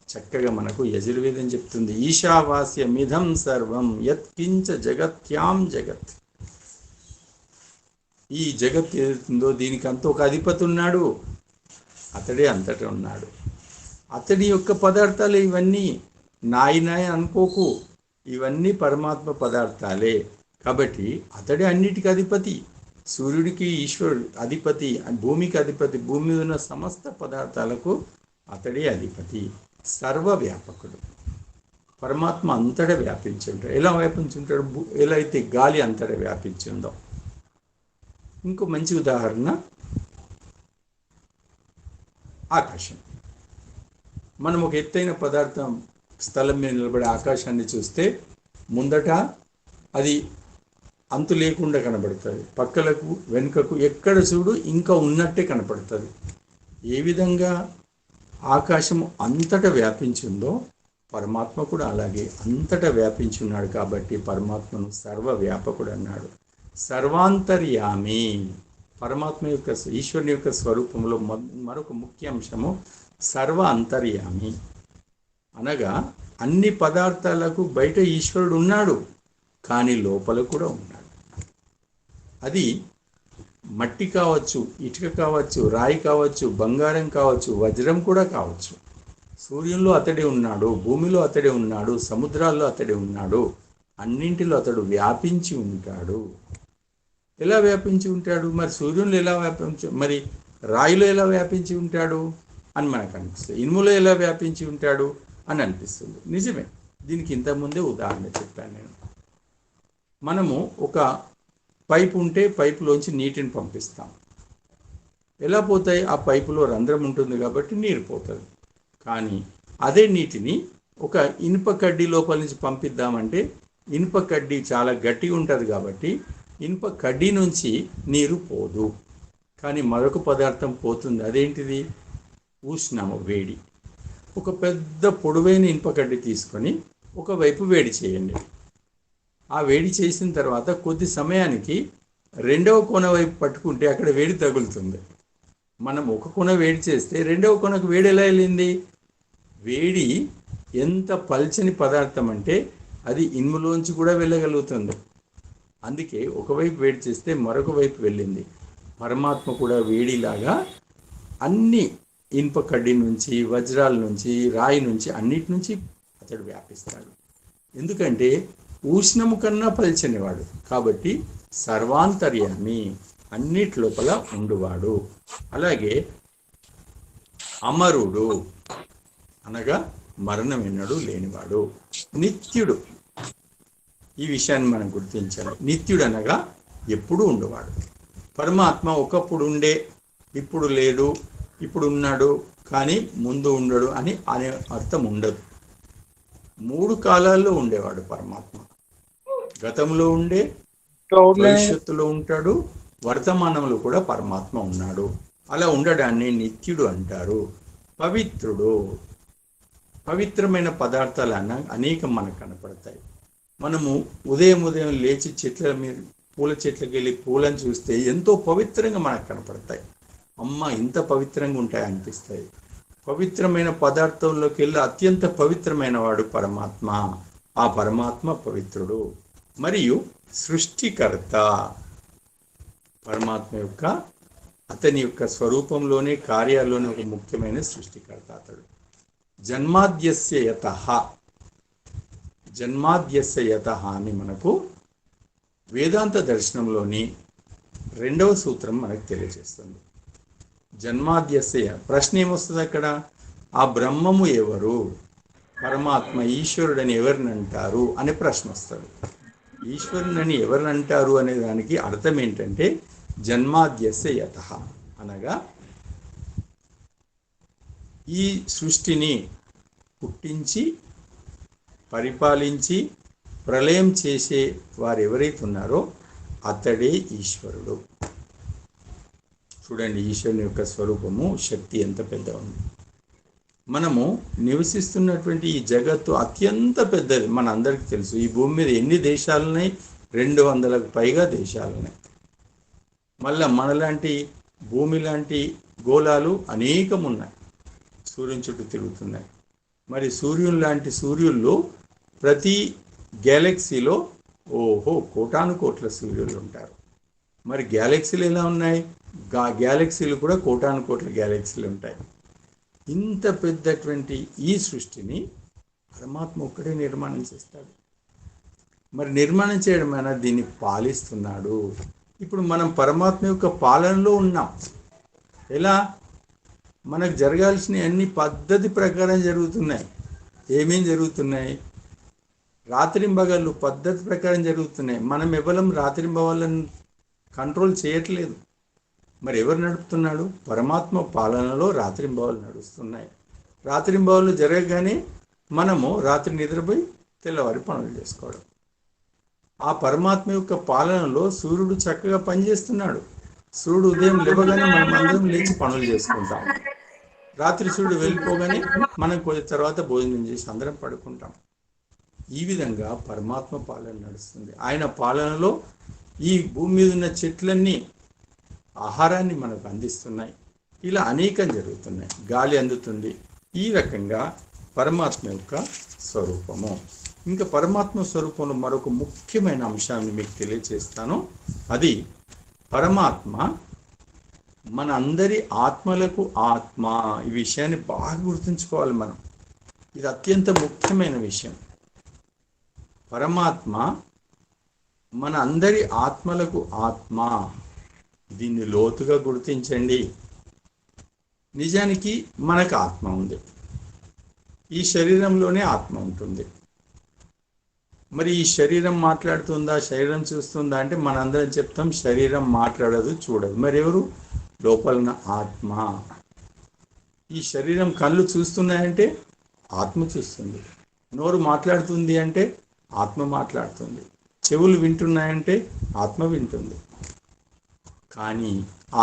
చక్కగా మనకు యజుర్వేదం చెప్తుంది, ఈశావాస్యమిదం సర్వం యత్కించ జగత్యాం జగత్. ఈ జగత్ ఏదైతుందో దీనికి అంత ఒక అధిపతి ఉన్నాడు, అతడే అంతటా ఉన్నాడు. అతడి యొక్క పదార్థాలు ఇవన్నీ. నాయనాయ అనుకోకు, ఇవన్నీ పరమాత్మ పదార్థాలే. కాబట్టి అతడే అన్నిటికీ అధిపతి. సూర్యుడికి ఈశ్వరుడు అధిపతి, భూమికి అధిపతి, భూమి మీద ఉన్న సమస్త పదార్థాలకు అతడే అధిపతి. సర్వవ్యాపకుడు. పరమాత్మ అంతటా వ్యాపించి ఉంటాడు. ఎలా వ్యాపించి ఉంటాడు? ఎలా అయితే గాలి అంతటా వ్యాపించి ఉందో. ఇంకో మంచి ఉదాహరణ ఆకాశం. మనం ఒక ఎత్తైన పదార్థం స్థలం మీద నిలబడి ఆకాశాన్ని చూస్తే ముందట అది అంతు లేకుండా కనబడుతుంది, పక్కలకు వెనుకకు ఎక్కడ చూడు ఇంకా ఉన్నట్టే కనపడుతుంది. ఏ విధంగా ఆకాశము అంతటా వ్యాపించిందో పరమాత్మ కూడా అలాగే అంతటా వ్యాపించి ఉన్నాడు. కాబట్టి పరమాత్మను సర్వవ్యాపకుడు అన్నాడు. సర్వాంతర్యామి. పరమాత్మ యొక్క, ఈశ్వరుని యొక్క స్వరూపంలో మరొక ముఖ్య అంశము సర్వ అంతర్యామి. అనగా అన్ని పదార్థాలకు బయట ఈశ్వరుడు ఉన్నాడు, కానీ లోపల కూడా ఉన్నాడు. అది మట్టి కావచ్చు, ఇటుక కావచ్చు, రాయి కావచ్చు, బంగారం కావచ్చు, వజ్రం కూడా కావచ్చు. సూర్యుల్లో అతడే ఉన్నాడు, భూమిలో అతడే ఉన్నాడు, సముద్రాల్లో అతడే ఉన్నాడు, అన్నింటిలో అతడు వ్యాపించి ఉంటాడు. ఎలా వ్యాపించి ఉంటాడు? మరి సూర్యుల్లో ఎలా వ్యాపించి, మరి రాయిలో ఎలా వ్యాపించి ఉంటాడు అని మనకు అనిపిస్తుంది. ఇనుములో ఎలా వ్యాపించి ఉంటాడు అని అనిపిస్తుంది. నిజమే, దీనికి ఇంతకుముందే ఉదాహరణ చెప్పాను నేను. మనము ఒక పైపు ఉంటే పైపులోంచి నీటిని పంపిస్తాం. ఎలా పోతాయి? ఆ పైపులో రంధ్రం ఉంటుంది కాబట్టి నీరు పోతుంది. కానీ అదే నీటిని ఒక ఇనుప కడ్డీ లోపల నుంచి పంపిద్దామంటే ఇనుప కడ్డీ చాలా గట్టిగా ఉంటుంది కాబట్టి ఇనుప కడ్డీ నుంచి నీరు పోదు. కానీ మరొక పదార్థం పోతుంది. అదేంటిది? ఉష్ణము, వేడి. ఒక పెద్ద పొడవైన ఇనుప కడ్డీ తీసుకొని ఒకవైపు వేడి చేయండి. ఆ వేడి చేసిన తర్వాత కొద్ది సమయానికి రెండవ కొన వైపు పట్టుకుంటే అక్కడ వేడి తగులుతుంది. మనం ఒక కొన వేడి చేస్తే రెండవ కొనకు వేడి ఎలా వెళ్ళింది? వేడి ఎంత పల్చని పదార్థం అంటే అది ఇనుములోంచి కూడా వెళ్ళగలుగుతుంది. అందుకే ఒకవైపు వేడి చేస్తే మరొక వైపు వెళ్ళింది. పరమాత్మ కూడా వేడిలాగా అన్ని ఇనుప కడ్డీ నుంచి, వజ్రాల నుంచి, రాయి నుంచి, అన్నిటి నుంచి అతడు వ్యాపిస్తాడు. ఎందుకంటే ఉష్ణము కన్నా పల్చనివాడు కాబట్టి సర్వాంతర్యామి, అన్నిటి లోపల ఉండువాడు. అలాగే అమరుడు అనగా మరణం ఎన్నడూ లేనివాడు, నిత్యుడు. ఈ విషయాన్ని మనం గుర్తించాలి. నిత్యుడు అనగా ఎప్పుడూ ఉండేవాడు. పరమాత్మ ఒకప్పుడు ఉండే, ఇప్పుడు లేడు, ఇప్పుడు ఉన్నాడు కానీ ముందు ఉండడు అనే అర్థం ఉండదు. 3 కాలాల్లో ఉండేవాడు పరమాత్మ. గతంలో ఉండే, భవిష్యత్తులో ఉంటాడు, వర్తమానంలో కూడా పరమాత్మ ఉన్నాడు. అలా ఉండడాన్ని నిత్యుడు అంటారు. పవిత్రుడు, పవిత్రమైన పదార్థాలు అనేకం మనకు కనపడతాయి. మనము ఉదయం లేచి పూల చెట్లకి వెళ్ళి పూలను చూస్తే ఎంతో పవిత్రంగా మనకు కనపడతాయి. అమ్మ ఇంత పవిత్రంగా ఉంటాయి అనిపిస్తాయి. పవిత్రమైన పదార్థంలోకి వెళ్ళి అత్యంత పవిత్రమైన వాడు పరమాత్మ. ఆ పరమాత్మ పవిత్రుడు మరియు సృష్టికర్త. పరమాత్మ అతని యొక్క స్వరూపంలోనే, కార్యాల్లోనే ఒక ముఖ్యమైన సృష్టికర్త అతడు. జన్మాద్యస్య యతః అని మనకు వేదాంత దర్శనంలోని 2వ సూత్రం మనకు తెలియజేస్తుంది. జన్మాద్యస్య ప్రశ్న ఏమొస్తుంది అక్కడ? ఆ బ్రహ్మము ఎవరు, పరమాత్మ ఈశ్వరుడని ఎవరిని అంటారు అనే ప్రశ్న వస్తుంది. ఈశ్వరుని ఎవరిని అంటారు అనే దానికి అర్థం ఏంటంటే జన్మాద్యస్య యతః అనగా ఈ సృష్టిని పుట్టించి పరిపాలించి ప్రళయం చేసే వారు ఎవరైతే ఉన్నారో అతడే ఈశ్వరుడు. చూడండి ఈశ్వరుని యొక్క స్వరూపము, శక్తి ఎంత పెద్ద ఉంది. మనము నివసిస్తున్నటువంటి ఈ జగత్తు అత్యంత పెద్దది, మన అందరికీ తెలుసు. ఈ భూమి మీద ఎన్ని దేశాలున్నాయి? 200కు పైగా దేశాలున్నాయి. మళ్ళా మనలాంటి భూమి లాంటి గోళాలు అనేకం ఉన్నాయి, సూర్యుని చుట్టూ తిరుగుతున్నాయి. మరి సూర్యుని లాంటి సూర్యుల్లో ప్రతి గ్యాలక్సీలో కోటాను కోట్ల సూర్యులు ఉంటారు. మరి గ్యాలక్సీలు ఎలా ఉన్నాయి? గ్యాలక్సీలు కూడా కోటాను కోట్ల గ్యాలక్సీలు ఉంటాయి. ఇంత పెద్దటువంటి ఈ సృష్టిని పరమాత్మ ఒక్కడే నిర్మాణం చేస్తాడు. మరి నిర్మాణం చేయడం అయినా దీన్ని పాలిస్తున్నాడు. ఇప్పుడు మనం పరమాత్మ యొక్క పాలనలో ఉన్నాం. ఎలా? మనకు జరగాల్సిన అన్ని పద్ధతి ప్రకారం జరుగుతున్నాయి. ఏమేం జరుగుతున్నాయి? రాత్రింబగళ్ళు పద్ధతి ప్రకారం జరుగుతున్నాయి. మనం ఎవరం రాత్రింబగళ్ళను కంట్రోల్ చేయట్లేదు. మరి ఎవరు నడుపుతున్నాడు? పరమాత్మ పాలనలో రాత్రింబగళ్ళు నడుస్తున్నాయి. రాత్రింబగళ్ళు జరగగానే మనము రాత్రి నిద్రపోయి తెల్లవారి పనులు చేసుకోవడం. ఆ పరమాత్మ యొక్క పాలనలో సూర్యుడు చక్కగా పనిచేస్తున్నాడు. సూర్యుడు ఉదయం లేవగానే మనం అందరం లేచి పనులు చేసుకుంటాం. రాత్రి సూర్యుడు వెళ్ళిపోగానే మనం కొంచెం తర్వాత భోజనం చేసి అందరం పడుకుంటాం. ఈ విధంగా పరమాత్మ పాలన నడుస్తుంది. ఆయన పాలనలో ఈ భూమి మీద ఉన్న చెట్లన్నీ ఆహారాన్ని మనకు అందిస్తున్నాయి. ఇలా అనేకం జరుగుతున్నాయి. గాలి అందుతుంది. ఈ రకంగా పరమాత్మ యొక్క స్వరూపము. ఇంకా పరమాత్మ స్వరూపంలో మరొక ముఖ్యమైన అంశాన్ని మీకు తెలియజేస్తాను. అది పరమాత్మ మన అందరి ఆత్మలకు ఆత్మ. ఈ విషయాన్ని బాగా గుర్తుంచుకోవాలి మనం. ఇది అత్యంత ముఖ్యమైన విషయం. పరమాత్మ మన అందరి ఆత్మలకు ఆత్మ. దీన్ని లోతుగా గుర్తించండి. నిజానికి మనకు ఆత్మ ఉంది. ఈ శరీరంలోనే ఆత్మ ఉంటుంది. మరి ఈ శరీరం మాట్లాడుతుందా, శరీరం చూస్తుందా అంటే మనందరం చెప్తాం శరీరం మాట్లాడదు, చూడదు. మరి ఎవరు? లోపలన ఆత్మ. ఈ శరీరం కళ్ళు చూస్తున్నాయంటే ఆత్మ చూస్తుంది. నోరు మాట్లాడుతుంది అంటే ఆత్మ మాట్లాడుతుంది. చెవులు వింటున్నాయంటే ఆత్మ వింటుంది. కానీ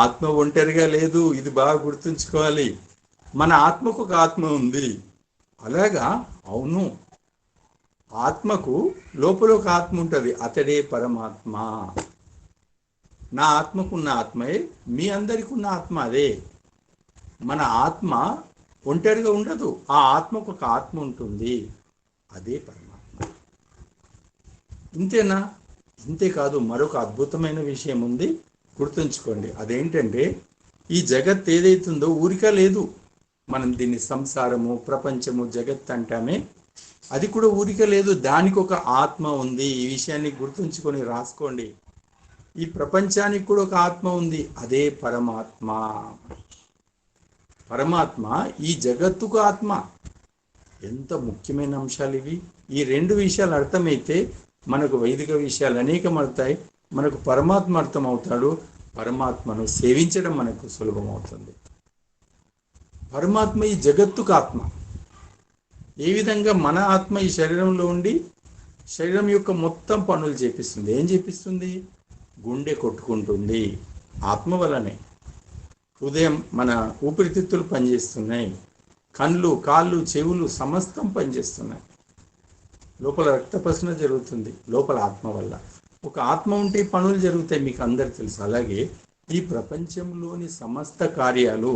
ఆత్మ ఒంటరిగా లేదు. ఇది బాగా గుర్తుంచుకోవాలి. మన ఆత్మకు ఒక ఆత్మ ఉంది. అలాగా? అవును. ఆత్మకు లోపల ఒక ఆత్మ ఉంటుంది. అతడే పరమాత్మ. నా ఆత్మకున్న ఆత్మయే మీ అందరికీ ఉన్న ఆత్మ అదే. మన ఆత్మ ఒంటరిగా ఉండదు. ఆ ఆత్మకు ఒక ఆత్మ ఉంటుంది. అదే పరమాత్మ. ఇంతేనా? ఇంతేకాదు, మరొక అద్భుతమైన విషయం ఉంది, గుర్తుంచుకోండి. అదేంటంటే ఈ జగత్ ఏదైతుందో ఊరిక లేదు. మనం దీన్ని సంసారము, ప్రపంచము, జగత్ అంటామే. అది కూడా ఊరిక లేదు. దానికి ఒక ఆత్మ ఉంది. ఈ విషయాన్ని గుర్తుంచుకొని రాసుకోండి. ఈ ప్రపంచానికి కూడా ఒక ఆత్మ ఉంది. అదే పరమాత్మ. పరమాత్మ ఈ జగత్తుకు ఆత్మ. ఎంత ముఖ్యమైన అంశాలు ఇవి. ఈ 2 విషయాలు అర్థమైతే మనకు వైదిక విషయాలు అనేకం అవుతాయి, మనకు పరమాత్మ అర్థం అవుతాడు, పరమాత్మను సేవించడం మనకు సులభం అవుతుంది. పరమాత్మ ఈ జగత్తుకు ఆత్మ. ఏ విధంగా మన ఆత్మ ఈ శరీరంలో ఉండి శరీరం యొక్క మొత్తం పనులు చేపిస్తుంది. ఏం చేపిస్తుంది? గుండె కొట్టుకుంటుంది ఆత్మ వలనే. హృదయం, మన ఊపిరితిత్తులు పనిచేస్తున్నాయి, కళ్ళు, కాళ్ళు, చెవులు సమస్తం పనిచేస్తున్నాయి, లోపల రక్త ప్రసరణ జరుగుతుంది లోపల ఆత్మ వల్ల. ఒక ఆత్మ ఉంటే పనులు జరుగుతాయి, మీకు అందరు తెలుసు. అలాగే ఈ ప్రపంచంలోని సమస్త కార్యాలు,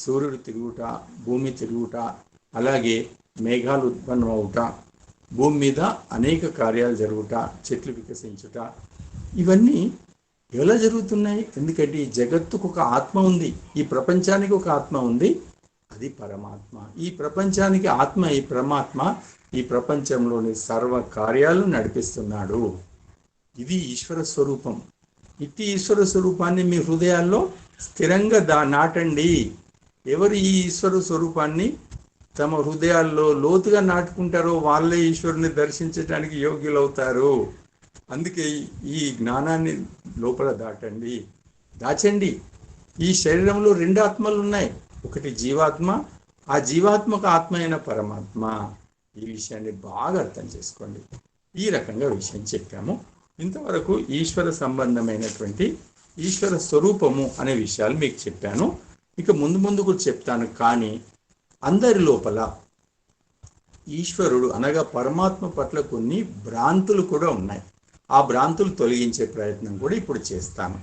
సూర్యుడు తిరుగుట, భూమి తిరుగుట, అలాగే మేఘాలు ఉత్పన్నం అవుట, భూమి మీద అనేక కార్యాలు జరుగుట, చెట్లు వికసించుట, ఇవన్నీ ఎలా జరుగుతున్నాయి? ఎందుకంటే ఈ జగత్తుకు ఒక ఆత్మ ఉంది, ఈ ప్రపంచానికి ఒక ఆత్మ ఉంది, అది పరమాత్మ. ఈ ప్రపంచానికి ఆత్మ, ఈ పరమాత్మ ఈ ప్రపంచంలోని సర్వ కార్యాలు నడిపిస్తున్నాడు. ఇది ఈశ్వర స్వరూపం. ఇట్టి ఈశ్వర స్వరూపాన్ని మీ హృదయాల్లో స్థిరంగా నాటండి. ఎవరు ఈ ఈశ్వర స్వరూపాన్ని తమ హృదయాల్లో లోతుగా నాటుకుంటారో వాళ్ళే ఈశ్వరుని దర్శించడానికి యోగ్యులవుతారు. అందుకే ఈ జ్ఞానాన్ని లోపల దాచండి. ఈ శరీరంలో 2 ఆత్మలు ఉన్నాయి, ఒకటి జీవాత్మ, ఆ జీవాత్మకు ఆత్మ అయిన పరమాత్మ. ఈ విషయాన్ని బాగా అర్థం చేసుకోండి. ఈ రకంగా విషయం చెప్పాము. ఇంతవరకు ఈశ్వర సంబంధమైనటువంటి ఈశ్వర స్వరూపము అనే విషయాలు మీకు చెప్పాను. ఇక ముందు కూడా చెప్తాను. కానీ అందరి లోపల ఈశ్వరుడు అనగా పరమాత్మ పట్ల కొన్ని భ్రాంతులు కూడా ఉన్నాయి. ఆ భ్రాంతులు తొలగించే ప్రయత్నం కూడా ఇప్పుడు చేస్తాను.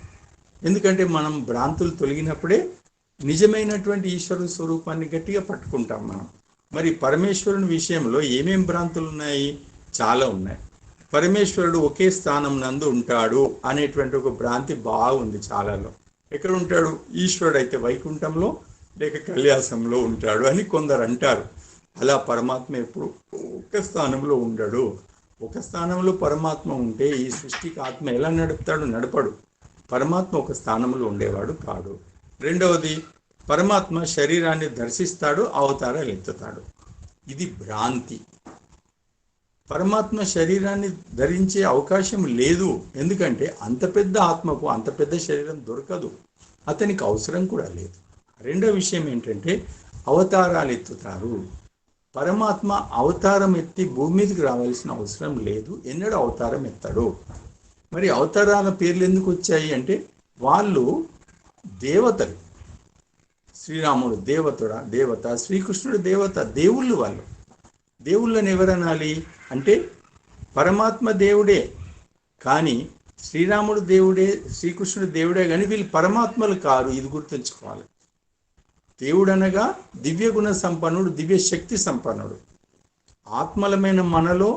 ఎందుకంటే మనం భ్రాంతులు తొలగినప్పుడే నిజమైనటువంటి ఈశ్వర స్వరూపాన్ని గట్టిగా పట్టుకుంటాం మనం. మరి పరమేశ్వరుని విషయంలో ఏమేం భ్రాంతులు ఉన్నాయి? చాలా ఉన్నాయి. పరమేశ్వరుడు ఒకే స్థానం నందు ఉంటాడు అనేటువంటి ఒక భ్రాంతి బాగుంది చాలాలో. ఎక్కడ ఉంటాడు? ఈశ్వరుడు అయితే వైకుంఠంలో లేక కైలాసంలో ఉంటాడు అని కొందరు అంటారు. అలా పరమాత్మ ఎప్పుడు ఒక స్థానంలో ఉండడు. ఒక స్థానంలో పరమాత్మ ఉంటే ఈ సృష్టికి ఆత్మ ఎలా నడపడు. పరమాత్మ ఒక స్థానంలో ఉండేవాడు కాడు. రెండవది, పరమాత్మ శరీరాన్ని దర్శిస్తాడు, అవతారాలు ఎత్తుతాడు. ఇది భ్రాంతి. పరమాత్మ శరీరాన్ని ధరించే అవకాశం లేదు. ఎందుకంటే అంత పెద్ద ఆత్మకు అంత పెద్ద శరీరం దొరకదు, అతనికి అవసరం కూడా లేదు. రెండో విషయం ఏంటంటే అవతారాలు ఎత్తుతారు. పరమాత్మ అవతారం ఎత్తి భూమి మీదకి రావాల్సిన అవసరం లేదు, ఎన్నడూ అవతారం ఎత్తాడు. మరి అవతారాల పేర్లు ఎందుకు వచ్చాయి అంటే వాళ్ళు దేవతలు. శ్రీరాముడు దేవత, శ్రీకృష్ణుడు దేవత, దేవుళ్ళు. వాళ్ళు దేవుళ్ళని ఎవరనాలి అంటే పరమాత్మ దేవుడే, కానీ శ్రీరాముడు దేవుడే, శ్రీకృష్ణుడు దేవుడే, కానీ వీళ్ళు పరమాత్మలు కారు. ఇది గుర్తుంచుకోవాలి. దేవుడు అనగా దివ్య గుణ సంపన్నుడు, దివ్య శక్తి సంపన్నుడు. ఆత్మలమైన మనలో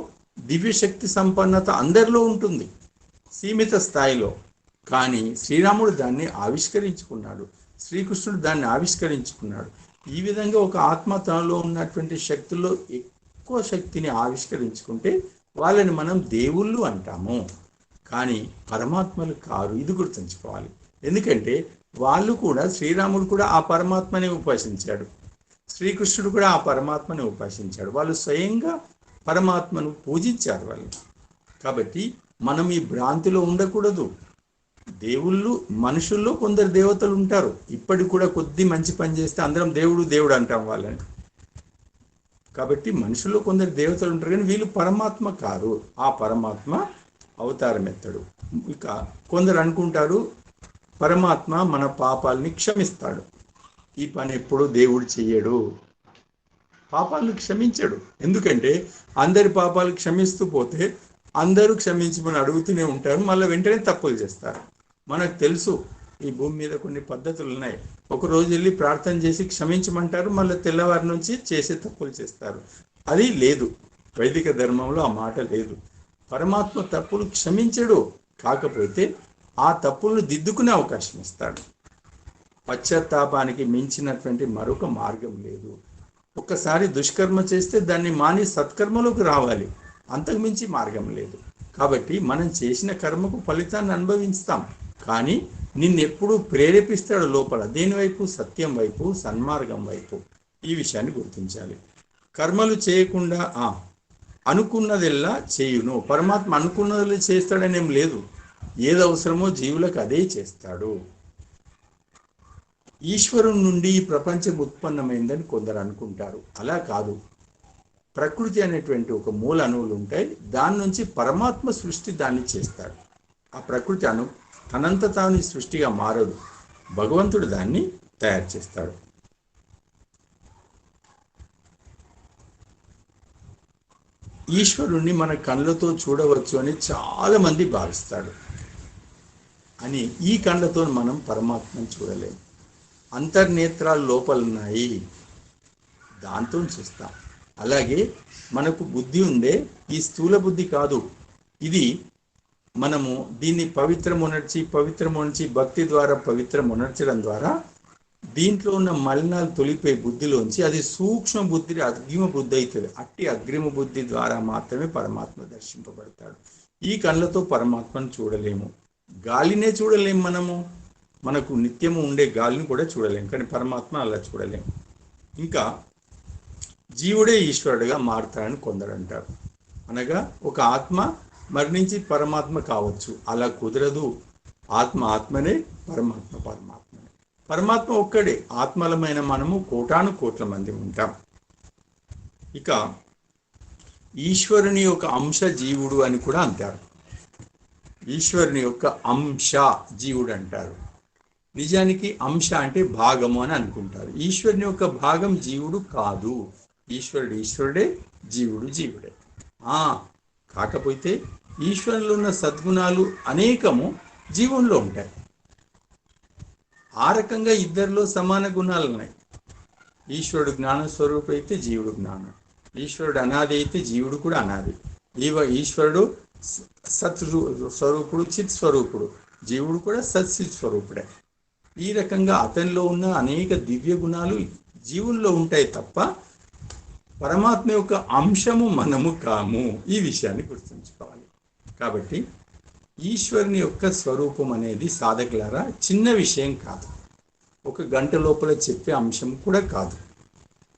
దివ్య శక్తి సంపన్నత అందరిలో ఉంటుంది, సీమిత స్థాయిలో. కానీ శ్రీరాముడు దాన్ని ఆవిష్కరించుకున్నాడు, శ్రీకృష్ణుడు దాన్ని ఆవిష్కరించుకున్నాడు. ఈ విధంగా ఒక ఆత్మ తనలో ఉన్నటువంటి శక్తుల్లో ఎక్కువ శక్తిని ఆవిష్కరించుకుంటే వాళ్ళని మనం దేవుళ్ళు అంటాము, కానీ పరమాత్మలు కారు. ఇది గుర్తుంచుకోవాలి. ఎందుకంటే వాళ్ళు కూడా, శ్రీరాముడు కూడా ఆ పరమాత్మని ఉపాసించాడు, శ్రీకృష్ణుడు కూడా ఆ పరమాత్మని ఉపాసించాడు. వాళ్ళు స్వయంగా పరమాత్మను పూజించారు వాళ్ళు. కాబట్టి మనం ఈ భ్రాంతిలో ఉండకూడదు. దేవుళ్ళు, మనుషుల్లో కొందరు దేవతలు ఉంటారు. ఇప్పటికి కూడా కొద్ది మంచి పని చేస్తే అందరం దేవుడు అంటాం వాళ్ళని. కాబట్టి మనుషుల్లో కొందరు దేవతలు ఉంటారు, కానీ వీళ్ళు పరమాత్మ కారు. ఆ పరమాత్మ అవతారం ఎత్తాడు. ఇక కొందరు అనుకుంటారు పరమాత్మ మన పాపాలని క్షమిస్తాడు. ఈ పని ఎప్పుడూ దేవుడు చెయ్యడు, పాపాలను క్షమించడు. ఎందుకంటే అందరి పాపాలు క్షమిస్తూ పోతే అందరూ క్షమించమని అడుగుతూనే ఉంటారు, మళ్ళీ వెంటనే తప్పులు చేస్తారు. మనకు తెలుసు ఈ భూమి మీద కొన్ని పద్ధతులు ఉన్నాయి. ఒక రోజు వెళ్ళి ప్రార్థన చేసి క్షమించమంటారు, మళ్ళీ తెల్లవారి నుంచి చేసే తప్పులు చేస్తారు. అది లేదు, వైదిక ధర్మంలో ఆ మాట లేదు. పరమాత్మ తప్పులు క్షమించడు, కాకపోతే ఆ తప్పులను దిద్దుకునే అవకాశం ఇస్తాడు. పశ్చాత్తాపానికి మించినటువంటి మరొక మార్గం లేదు. ఒక్కసారి దుష్కర్మ చేస్తే దాన్ని మాని సత్కర్మలోకి రావాలి, అంతకు మించి మార్గం లేదు. కాబట్టి మనం చేసిన కర్మకు ఫలితాన్ని అనుభవిస్తాం, కానీ నిన్నెప్పుడు ప్రేరేపిస్తాడు లోపల, దేనివైపు? సత్యం వైపు, సన్మార్గం వైపు. ఈ విషయాన్ని గుర్తించాలి. కర్మలు చేయకుండా అనుకున్నదెల్లా చేయును. పరమాత్మ అనుకున్నది చేస్తాడనేం లేదు. ఏది అవసరమో జీవులకు అదే చేస్తాడు. ఈశ్వరుని నుండి ఈ ప్రపంచం ఉత్పన్నమైందని కొందరు అనుకుంటారు. అలా కాదు. ప్రకృతి అనేటువంటి ఒక మూల అణువులు ఉంటాయి. దాని నుంచి పరమాత్మ సృష్టి దాన్ని చేస్తాడు. ఆ ప్రకృతి తనంత తాను సృష్టిగా మారదు. భగవంతుడు దాన్ని తయారు చేస్తాడు. ఈశ్వరుణ్ణి మన కళ్ళతో చూడవచ్చు అని చాలా మంది భావిస్తాడు. అని ఈ కళ్ళతో మనం పరమాత్మను చూడలేము. అంతర్నేత్రాలు లోపలున్నాయి, దాంతో చూస్తాం. అలాగే మనకు బుద్ధి ఉందే, ఈ స్థూల బుద్ధి కాదు. ఇది మనము దీన్ని పవిత్రమునర్చి భక్తి ద్వారా పవిత్రమునర్చడం ద్వారా దీంట్లో ఉన్న మలినాలు తొలిపోయి బుద్ధిలోంచి అది సూక్ష్మ బుద్ధి అగ్రిమ బుద్ధి అవుతుంది. అట్టి అగ్రిమ బుద్ధి ద్వారా మాత్రమే పరమాత్మ దర్శింపబడతాడు. ఈ కళ్ళతో పరమాత్మను చూడలేము. గాలినే చూడలేము. మనకు నిత్యము ఉండే గాలిని కూడా చూడలేము. కానీ పరమాత్మ అలా చూడలేము. ఇంకా జీవుడే ఈశ్వరుడుగా మారుతాడని కొందరు అంటారు. అనగా ఒక ఆత్మ మరణించి పరమాత్మ కావచ్చు. అలా కుదరదు. ఆత్మ ఆత్మనే, పరమాత్మ పరమాత్మనే. పరమాత్మ ఒక్కడే. ఆత్మలమైన మనము కోటాను కోట్ల మంది ఉంటాం. ఇక ఈశ్వరుని యొక్క అంశ జీవుడు అని కూడా అంటారు. ఈశ్వరుని యొక్క అంశ జీవుడు అంటారు. నిజానికి అంశ అంటే భాగము అని అనుకుంటారు. ఈశ్వరుని యొక్క భాగం జీవుడు కాదు. ఈశ్వరుడు ఈశ్వరుడే, జీవుడు జీవుడే. కాకపోతే ఈశ్వరులో ఉన్న సద్గుణాలు అనేకము జీవుల్లో ఉంటాయి. ఆ రకంగా ఇద్దరిలో సమాన గుణాలు ఉన్నాయి. ఈశ్వరుడు జ్ఞాన స్వరూపం అయితే జీవుడు జ్ఞానం. ఈశ్వరుడు అనాది అయితే జీవుడు కూడా అనాది. ఈశ్వరుడు సత్ స్వరూపుడు, చిత్ స్వరూపుడు. జీవుడు కూడా సత్సిత్ స్వరూపుడే. ఈ రకంగా అతనిలో ఉన్న అనేక దివ్య గుణాలు జీవుల్లో ఉంటాయి తప్ప పరమాత్మ యొక్క అంశము మనము కాము. ఈ విషయాన్ని గుర్తుంచుకోవాలి. కాబట్టి ఈశ్వరుని యొక్క స్వరూపం అనేది సాధకులారా చిన్న విషయం కాదు. ఒక గంట లోపల చెప్పే అంశం కూడా కాదు.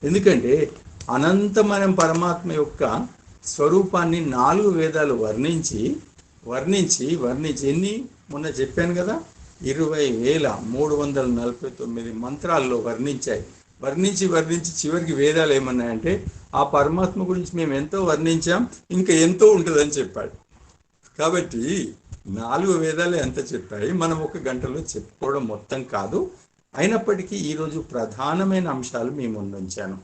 ఎందుకంటే అనంతమైన పరమాత్మ యొక్క స్వరూపాన్ని 4 వేదాలు వర్ణించి ఎన్ని మొన్న చెప్పాను కదా, 20,349 మంత్రాల్లో వర్ణించి చివరికి వేదాలు ఏమన్నాయంటే ఆ పరమాత్మ గురించి మేము ఎంతో వర్ణించాం, ఇంకా ఎంతో ఉంటుందని చెప్పాడు. కాబట్టి 4 వేదాలు ఎంత చెప్పాయి, మనం ఒక గంటలో చెప్పుకోవడం మొత్తం కాదు. అయినప్పటికీ ఈరోజు ప్రధానమైన అంశాలు మీ ముందు ఉంచాను.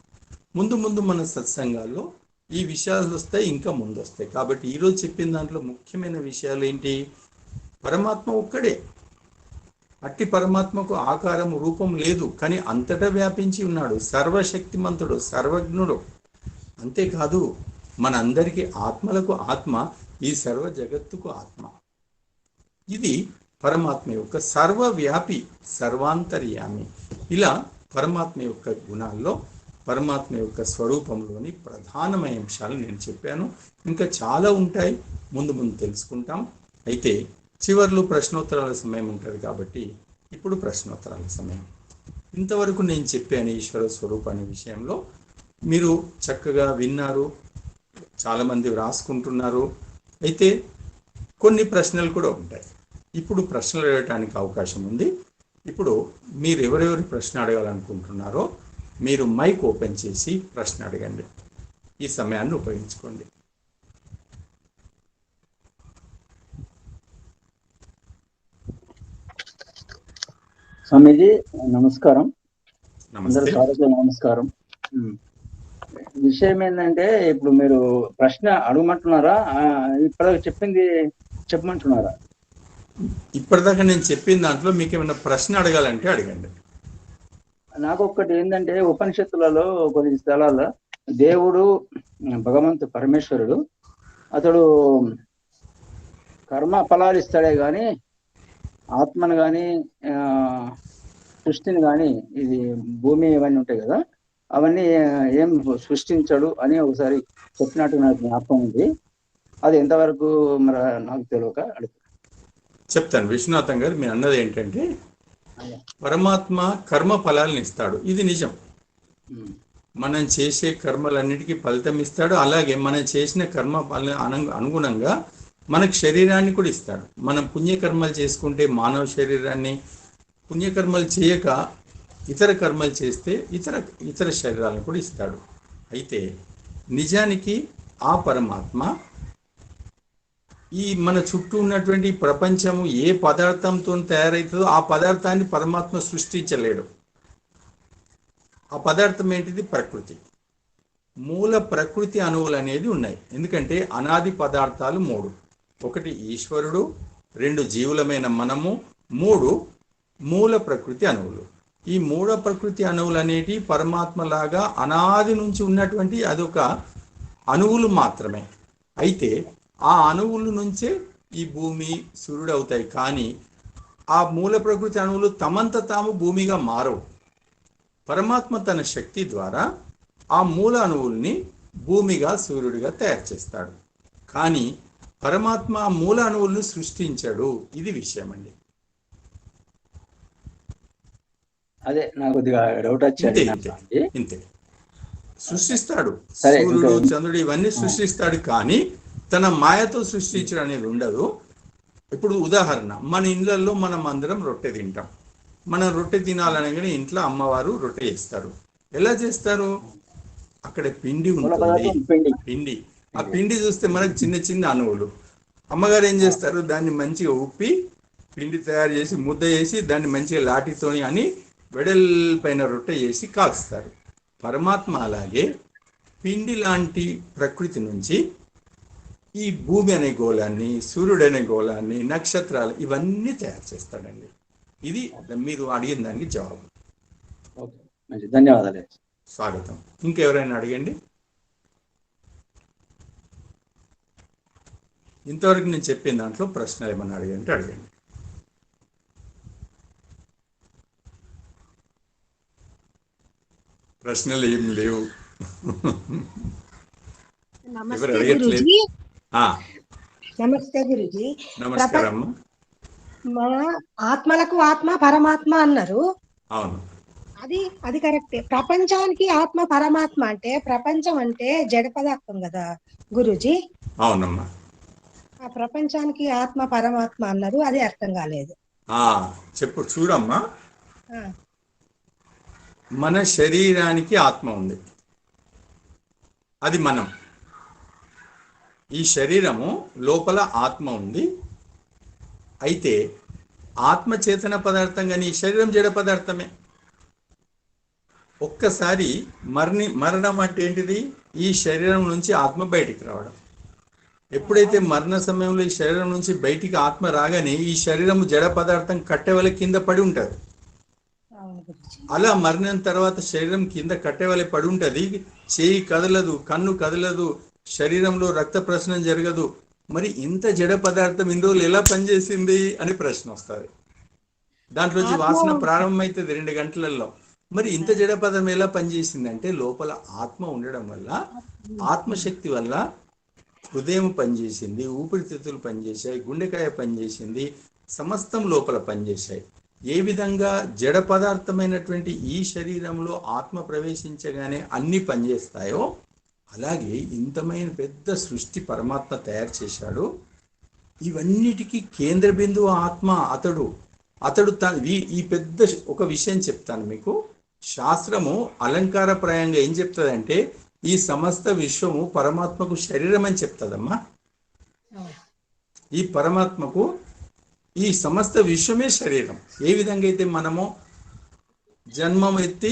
ముందు మన సత్సంగాల్లో ఈ విషయాలు వస్తాయి, ఇంకా ముందు వస్తాయి. కాబట్టి ఈరోజు చెప్పిన దాంట్లో ముఖ్యమైన విషయాలు ఏంటి? పరమాత్మ ఒక్కడే. అట్టి పరమాత్మకు ఆకారం రూపం లేదు, కానీ అంతటా వ్యాపించి ఉన్నాడు. సర్వశక్తిమంతుడు, సర్వజ్ఞుడు. అంతేకాదు మనందరికీ ఆత్మలకు ఆత్మ, ఈ సర్వ జగత్తుకు ఆత్మ. ఇది పరమాత్మ యొక్క సర్వవ్యాపి, సర్వాంతర్యామి. ఇలా పరమాత్మ యొక్క గుణాల్లో, పరమాత్మ యొక్క స్వరూపంలోని ప్రధానమైన అంశాలు నేను చెప్పాను. ఇంకా చాలా ఉంటాయి, ముందు తెలుసుకుంటాం. అయితే చివర్లో ప్రశ్నోత్తరాల సమయం ఉంటుంది కాబట్టి ఇప్పుడు ప్రశ్నోత్తరాల సమయం. ఇంతవరకు నేను చెప్పాను ఈశ్వర స్వరూపాన్ని విషయంలో. మీరు చక్కగా విన్నారు, చాలామంది రాసుకుంటున్నారు. అయితే కొన్ని ప్రశ్నలు కూడా ఉంటాయి. ఇప్పుడు ప్రశ్నలు అడగడానికి అవకాశం ఉంది. ఇప్పుడు మీరు ఎవరెవరి ప్రశ్న అడగాలనుకుంటున్నారో మీరు మైక్ ఓపెన్ చేసి ప్రశ్న అడగండి. ఈ సమయాన్ని ఉపయోగించుకోండి. స్వామీజీ నమస్కారం. నమస్తే. నమస్కారం. విషయం ఏంటంటే ఇప్పుడు మీరు ప్రశ్న అడగమంటున్నారా, ఇప్పటిదాకా చెప్పింది చెప్పమంటున్నారా? ఇప్పటిదాకా నేను చెప్పిన దాంట్లో మీకు ఏమైనా ప్రశ్న అడగాలంటే అడగండి. నాకు ఒక్కటి ఏంటంటే ఉపనిషత్తులలో కొన్ని స్థలాల్లో దేవుడు భగవంతు పరమేశ్వరుడు అతడు కర్మ ఫలాలు ఇస్తాడే గాని ఆత్మను కానీ సృష్టిని కానీ, ఇది భూమి ఇవన్నీ ఉంటాయి కదా, అవన్నీ ఏం సృష్టించడు అని ఒకసారి చెప్పినట్టు నాకు జ్ఞాపకం ఉంది. అది ఎంతవరకు మరి నాకు తెలియక అడుగుతాను. చెప్తాను. విశ్వనాథం గారు మీరు అన్నది ఏంటంటే పరమాత్మ కర్మ ఫలాలను ఇస్తాడు, ఇది నిజం. మనం చేసే కర్మలన్నిటికీ ఫలితం ఇస్తాడు. అలాగే మనం చేసిన కర్మ అనుగుణంగా మనకు శరీరాన్ని కూడా ఇస్తాడు. మనం పుణ్యకర్మలు చేసుకుంటే మానవ శరీరాన్ని, పుణ్యకర్మలు చేయక ఇతర కర్మలు చేస్తే ఇతర శరీరాలను కూడా ఇస్తాడు. అయితే నిజానికి ఆ పరమాత్మ ఈ మన చుట్టూ ఉన్నటువంటి ప్రపంచము ఏ పదార్థంతో తయారవుతుందో ఆ పదార్థాన్ని పరమాత్మ సృష్టించలేడు. ఆ పదార్థం ఏంటిది? ప్రకృతి. మూల ప్రకృతి అణువులు అనేది ఉన్నాయి. ఎందుకంటే అనాది పదార్థాలు 3. 1 ఈశ్వరుడు, 2 జీవులమైన మనము, 3 మూల ప్రకృతి అణువులు. ఈ మూల ప్రకృతి అణువులు అనేటి పరమాత్మలాగా అనాది నుంచి ఉన్నటువంటి అదొక అణువులు మాత్రమే. అయితే ఆ అణువుల నుంచే ఈ భూమి, సూర్యుడు అవుతాయి. కానీ ఆ మూల ప్రకృతి అణువులు తమంత తాము భూమిగా మారవు. పరమాత్మ తన శక్తి ద్వారా ఆ మూల అణువుల్ని భూమిగా, సూర్యుడిగా తయారు చేస్తాడు. కానీ పరమాత్మ ఆ మూల అణువులను సృష్టించాడు. ఇది విషయం అండి. అదే నాకు కొద్దిగా డౌట్ వచ్చాడు. ఇంతే సృష్టిస్తాడు. సరే, సూర్యుడు, చంద్రుడు ఇవన్నీ సృష్టిస్తాడు. కానీ తన మాయతో సృష్టించడం అనేది ఉండదు. ఇప్పుడు ఉదాహరణ, మన ఇళ్ళల్లో మనం అందరం రొట్టె తింటాం. మనం రొట్టె తినాలనగానే ఇంట్లో అమ్మవారు రొట్టె చేస్తారు. ఎలా చేస్తారు? అక్కడ పిండి ఉంటుంది. పిండి, ఆ పిండి చూస్తే మనకు చిన్న చిన్న అణువులు. అమ్మగారు ఏం చేస్తారు? దాన్ని మంచిగా ఉప్పి పిండి తయారు చేసి ముద్ద చేసి దాన్ని మంచిగా లాటితోని అని వెడల్పైన రొట్టె చేసి కాల్స్తారు. పరమాత్మ అలాగే పిండి లాంటి ప్రకృతి నుంచి ఈ భూమి అనే గోళాన్ని, సూర్యుడు అనే గోళాన్ని, నక్షత్రాలు ఇవన్నీ తయారు చేస్తాడండి. ఇది మీరు అడిగిన దానికి జవాబు. ధన్యవాదాలు. స్వాగతం. ఇంకెవరైనా అడగండి. ఇంతవరకు నేను చెప్పిన దాంట్లో ప్రశ్నలు ఏమన్నా అడిగంటే అడగండి. ప్రశ్నలు ఏం లేవు. ఎవరు అడగట్లేదు. నమస్తే గురుజీ. నమస్కారం. మన ఆత్మలకు ఆత్మ పరమాత్మ అన్నారు. అవును, అది కరెక్టే. ప్రపంచానికి ఆత్మ పరమాత్మ అంటే ప్రపంచం అంటే జడ పదార్థం కదా గురుజీ. అవునమ్మా. ఆ ప్రపంచానికి ఆత్మ పరమాత్మ అన్నారు, అది అర్థం కాలేదు. చెప్పు. చూడమ్మా, మన శరీరానికి ఆత్మ ఉంది, అది మనం. ఈ శరీరము లోపల ఆత్మ ఉంది. అయితే ఆత్మ చేతన పదార్థం, కానీ ఈ శరీరం జడ పదార్థమే. ఒక్కసారి మరణం అంటే ఏంటిది? ఈ శరీరం నుంచి ఆత్మ బయటికి రావడం. ఎప్పుడైతే మరణ సమయంలో ఈ శరీరం నుంచి బయటికి ఆత్మ రాగానే ఈ శరీరం జడ పదార్థం కట్టెవల కింద పడి ఉంటుంది. అలా మరణం తర్వాత శరీరం కింద కట్టెవల పడి ఉంటుంది. చేయి కదలదు, కన్ను కదలదు, శరీరంలో రక్త ప్రసరణ జరగదు. మరి ఇంత జడ పదార్థం ఇన్ని రోజులు ఎలా పనిచేసింది అని ప్రశ్న వస్తుంది. దాంట్లోంచి వాసన ప్రారంభమవుతుంది 2 గంటలలో. మరి ఇంత జడ పదార్థం ఎలా పనిచేసింది అంటే లోపల ఆత్మ ఉండడం వల్ల, ఆత్మశక్తి వల్ల హృదయం పనిచేసింది, ఊపిరితిత్తులు పనిచేశాయి, గుండెకాయ పనిచేసింది, సమస్తం లోపల పనిచేశాయి. ఏ విధంగా జడ పదార్థమైనటువంటి ఈ శరీరంలో ఆత్మ ప్రవేశించగానే అన్ని పనిచేస్తాయో, అలాగే ఇంతమైన పెద్ద సృష్టి పరమాత్మ తయారు చేశాడు. ఇవన్నిటికీ కేంద్ర బిందువు ఆత్మ. అతడు ఈ పెద్ద ఒక విషయం చెప్తాను మీకు. శాస్త్రము అలంకారప్రాయంగా ఏం చెప్తుందంటే ఈ సమస్త విశ్వము పరమాత్మకు శరీరం అని చెప్తుందమ్మా. ఈ పరమాత్మకు ఈ సమస్త విశ్వమే శరీరం. ఏ విధంగా అయితే మనము జన్మం ఎత్తి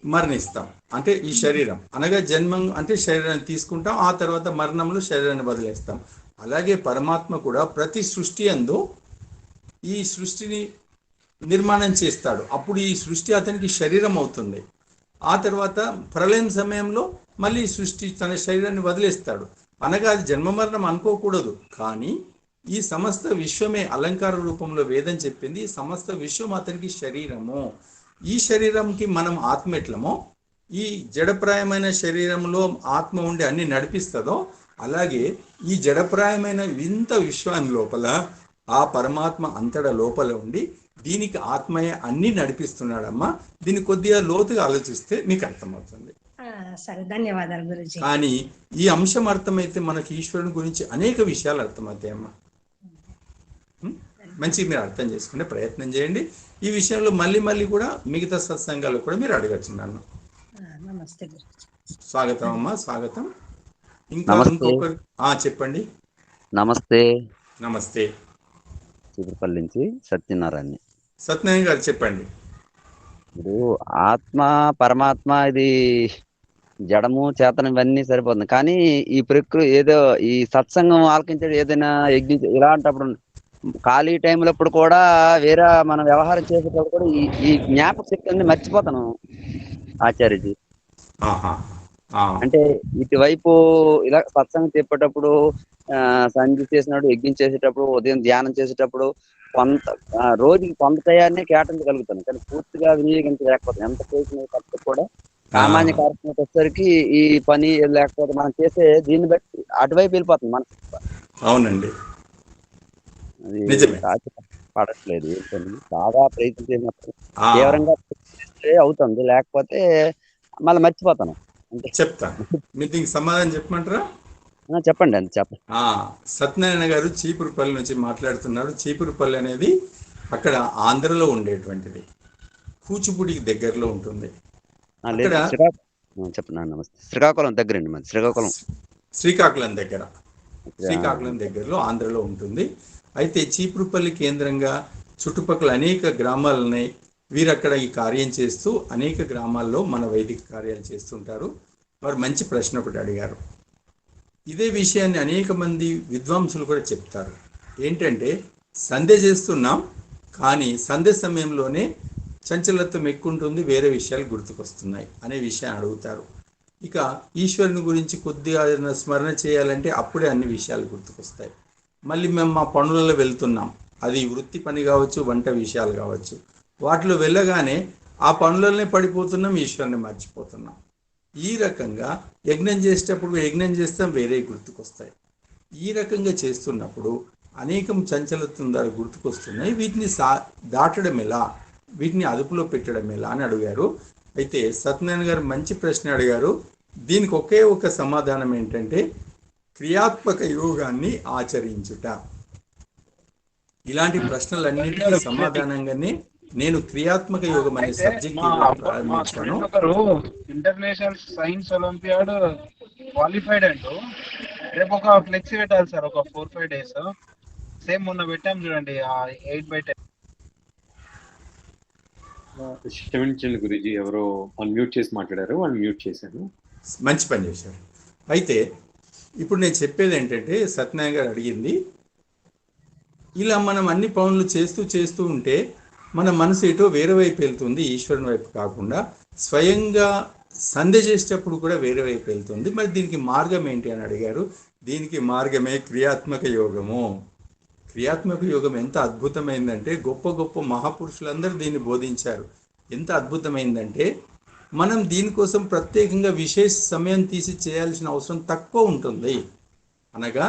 మరణిస్తాం, అంటే ఈ శరీరం అనగా జన్మం అంటే శరీరాన్ని తీసుకుంటాం, ఆ తర్వాత మరణంలో శరీరాన్ని వదిలేస్తాం. అలాగే పరమాత్మ కూడా ప్రతి సృష్టి యందు ఈ సృష్టిని నిర్మాణం చేస్తాడు. అప్పుడు ఈ సృష్టి అతనికి శరీరం అవుతుంది. ఆ తర్వాత ప్రళయం సమయంలో మళ్ళీ సృష్టి తన శరీరాన్ని వదిలేస్తాడు. అనగా అది జన్మ మరణం అనుకోకూడదు. కానీ ఈ సమస్త విశ్వమే అలంకార రూపంలో వేదం చెప్పింది. ఈ సమస్త విశ్వం అతనికి శరీరము. ఈ శరీరంకి మనం ఆత్మ ఎట్లమో ఈ జడప్రాయమైన శరీరంలో ఆత్మ ఉండి అన్ని నడిపిస్తుందో, అలాగే ఈ జడప్రాయమైన వింత విశ్వాన్ని లోపల ఆ పరమాత్మ అంతటా లోపల ఉండి దీనికి ఆత్మయే అన్ని నడిపిస్తున్నాడమ్మా. దీన్ని కొద్దిగా లోతుగా ఆలోచిస్తే నీకు అర్థమవుతుంది. సరే, ధన్యవాదాలు గురుజీ. కానీ ఈ అంశం అర్థమైతే మనకి ఈశ్వరుని గురించి అనేక విషయాలు అర్థమవుతాయి అమ్మా. మంచిగా మీరు అర్థం చేసుకునే ప్రయత్నం చేయండి. ఈ విషయంలో మళ్ళీ మళ్ళీ కూడా మిగతా సత్సంగాలు కూడా మీరు అడగచ్చు నన్ను. నమస్తే గురుజీ. స్వాగతం అమ్మా, స్వాగతం. ఇంకా నమస్తే. ఇంకొకరు చెప్పండి. నమస్తే. నమస్తే. చిగురుపల్లి నుంచి సత్యనారాయణ. సత్యనారాయణ గారు చెప్పండి. ఇప్పుడు ఆత్మ పరమాత్మ ఇది జడము చేతనం ఇవన్నీ సరిపోతుంది, కానీ ఈ ప్రకృతి ఏదో ఈ సత్సంగం ఆలకించేది ఏదైనా యజ్ఞం ఇలాంటప్పుడు ఖాళీ టైంలో కూడా వేరే మనం వ్యవహారం చేసేటప్పుడు కూడా ఈ జ్ఞాపక శక్తి అనేది మర్చిపోతాను ఆచార్యజీ. ఆహా. అంటే ఇటువైపు ఇలా సత్సంగం చెప్పేటప్పుడు సంధి చేసినప్పుడు యజ్ఞం చేసేటప్పుడు ఉదయం ధ్యానం చేసేటప్పుడు కొంత రోజుకి కొంత టయాన్ని కేటాయించగలుగుతాను, కానీ పూర్తిగా వినియోగించలేకపోతాను. ఎంత చేసిన తప్ప కూడా సామాన్య కార్యక్రమం వచ్చేసరికి ఈ పని లేకపోతే మనం చేసే దీన్ని బట్టి అటువైపు వెళ్ళిపోతుంది మనసు. అవునండి, అది నిజమే. పడట్లేదు. బాగా ప్రయత్నం చేసినప్పుడు తీవ్రంగా చేస్తే అవుతుంది, లేకపోతే మళ్ళీ మర్చిపోతాను. అంటే చెప్తాను. మీరు దీనికి సమాధానం చెప్పమంటారా? చెప్పండి. అంతే చెప్పండి. సత్యనారాయణ గారు చీపురుపల్లి నుంచి మాట్లాడుతున్నారు. చీపురుపల్లి అనేది అక్కడ ఆంధ్రలో ఉండేటువంటిది, కూచిపూడికి దగ్గరలో ఉంటుంది. చెప్పండి. నమస్తే. శ్రీకాకుళం దగ్గరండి, మంది శ్రీకాకుళం. శ్రీకాకుళం దగ్గర, శ్రీకాకుళం దగ్గరలో ఆంధ్రలో ఉంటుంది. అయితే చీపురుపల్లి కేంద్రంగా చుట్టుపక్కల అనేక గ్రామాలు ఉన్నాయి. వీరు అక్కడ ఈ కార్యం చేస్తూ అనేక గ్రామాల్లో మన వైదిక కార్యాలు చేస్తుంటారు. వారు మంచి ప్రశ్న ఒకటి అడిగారు. ఇదే విషయాన్ని అనేక మంది విద్వాంసులు కూడా చెప్తారు. ఏంటంటే సంధ్య చేస్తున్నాం, కానీ సంధ్య సమయంలోనే చంచలత్వం ఎక్కువ ఉంటుంది, వేరే విషయాలు గుర్తుకొస్తున్నాయి అనే విషయాన్ని అడుగుతారు. ఇక ఈశ్వరుని గురించి కొద్దిగా స్మరణ చేయాలంటే అప్పుడే అన్ని విషయాలు గుర్తుకొస్తాయి. మళ్ళీ మేము మా పనులలో వెళ్తున్నాం, అది వృత్తి పని కావచ్చు, వంట విషయాలు కావచ్చు, వాటిలో వెళ్ళగానే ఆ పనులనే పడిపోతున్నాం, ఈశ్వరుని మర్చిపోతున్నాం. ఈ రకంగా యజ్ఞం చేసేటప్పుడు యజ్ఞం చేస్తాం, వేరే గుర్తుకొస్తాయి. ఈ రకంగా చేస్తున్నప్పుడు అనేకం చంచలత్వం ద్వారా గుర్తుకొస్తున్నాయి. వీటిని దాటడం ఎలా, వీటిని అదుపులో పెట్టడం ఎలా అని అడిగారు. అయితే సత్యనారాయణ గారు మంచి ప్రశ్న అడిగారు. దీనికి ఒకే ఒక సమాధానం ఏంటంటే క్రియాత్మక యోగాన్ని ఆచరించుట. ఇలాంటి ప్రశ్నలన్నింటికీ సమాధానంగానే నేను క్రియాత్మక యోగం అనే సబ్జెక్ట్ ప్రారంభించాను. ఇంటర్నేషనల్ సైన్స్ ఒలింపియాడ్ క్వాలిఫైడ్ అంటూ రేపు ఒక ఫ్లెక్సీ పెట్టాలి సార్, ఒక 4-5 days. సేమ్ మొన్న పెట్టాం చూడండి, 8/10. క్షమించండి గురూజీ, ఎవరో అన్మ్యూట్ చేసి మాట్లాడారు, వాళ్ళు మ్యూట్ చేశాను. మంచి పని చేశారు. అయితే ఇప్పుడు నేను చెప్పేది ఏంటంటే సత్యనారాయణ గారు అడిగింది, ఇలా మనం అన్ని పనులు చేస్తూ ఉంటే మన మనసు ఎటో వేరే వైపు వెళ్తుంది, ఈశ్వరుని వైపు కాకుండా. స్వయంగా సంధ్య చేసేటప్పుడు కూడా వేరే వైపు వెళ్తుంది. మరి దీనికి మార్గం ఏంటి అని అడిగారు. దీనికి మార్గమే క్రియాత్మక యోగము. క్రియాత్మక యోగం ఎంత అద్భుతమైందంటే గొప్ప గొప్ప మహాపురుషులందరూ దీన్ని బోధించారు. ఎంత అద్భుతమైందంటే మనం దీనికోసం ప్రత్యేకంగా విశేష సమయం తీసి చేయాల్సిన అవసరం తక్కువ ఉంటుంది. అనగా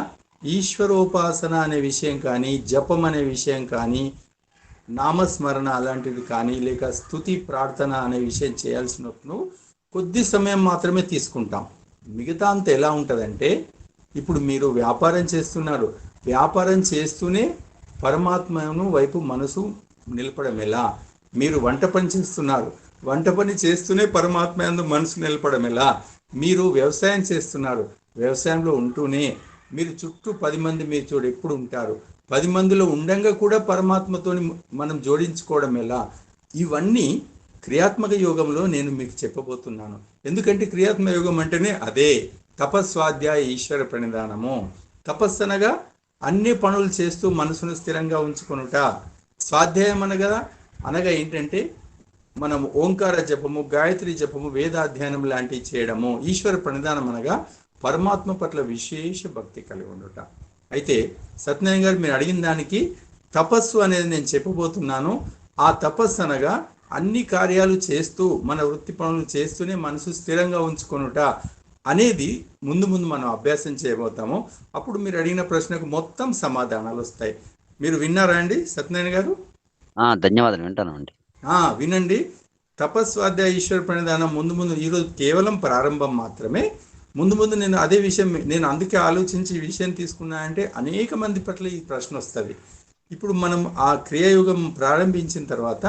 ఈశ్వరోపాసన అనే విషయం కానీ, జపం అనే విషయం కానీ, నామస్మరణ అలాంటిది కానీ, లేక స్తుతి ప్రార్థన అనే విషయం చేయాల్సినప్పుడు కొద్ది సమయం మాత్రమే తీసుకుంటాం. మిగతా అంత ఎలా ఉంటుందంటే, ఇప్పుడు మీరు వ్యాపారం చేస్తున్నారు, వ్యాపారం చేస్తూనే పరమాత్మను వైపు మనసు నిలపడం ఎలా? మీరు వంట పని చేస్తున్నారు, వంట పని చేస్తూనే పరమాత్మ యందు మనసు నిలపడం ఎలా? మీరు వ్యవసాయం చేస్తున్నారు, వ్యవసాయంలో ఉంటూనే మీరు చుట్టూ 10 మంది మీరు చూడు ఎప్పుడు ఉంటారు, 10 మందిలో ఉండంగా కూడా పరమాత్మతో మనం జోడించుకోవడం ఎలా? ఇవన్నీ క్రియాత్మక యోగంలో నేను మీకు చెప్పబోతున్నాను. ఎందుకంటే క్రియాత్మక యోగం అంటేనే అదే తపస్వాధ్యాయ ఈశ్వర ప్రణిధానము. తపస్సు అనగా అన్ని పనులు చేస్తూ మనసును స్థిరంగా ఉంచుకొనుట. స్వాధ్యాయం అనగా ఏంటంటే మనం ఓంకార జపము, గాయత్రి జపము, వేదాధ్యయనం లాంటివి చేయడము. ఈశ్వర ప్రణిధానం అనగా పరమాత్మ పట్ల విశేష భక్తి కలిగి ఉండుట. అయితే సత్యనారాయణ గారు మీరు అడిగిన దానికి తపస్సు అనేది నేను చెప్పబోతున్నాను. ఆ తపస్సు అనగా అన్ని కార్యాలు చేస్తూ మన వృత్తి పనులు చేస్తూనే మనసు స్థిరంగా ఉంచుకొనుట అనేది ముందు మనం అభ్యాసం చేయబోతాము. అప్పుడు మీరు అడిగిన ప్రశ్నకు మొత్తం సమాధానాలు వస్తాయి. మీరు విన్నారా అండి సత్యనారాయణ గారు? ధన్యవాదాలు, వింటాను అండి. వినండి. తపస్వాధ్యాయ ఈశ్వర ప్రణిధానం ముందు ముందు ఈరోజు కేవలం ప్రారంభం మాత్రమే. ముందు ముందు నేను అదే విషయం, నేను అందుకే ఆలోచించి ఈ విషయం తీసుకున్నా అంటే అనేక మంది పట్ల ఈ ప్రశ్న వస్తుంది. ఇప్పుడు మనం ఆ క్రియాయుగం ప్రారంభించిన తర్వాత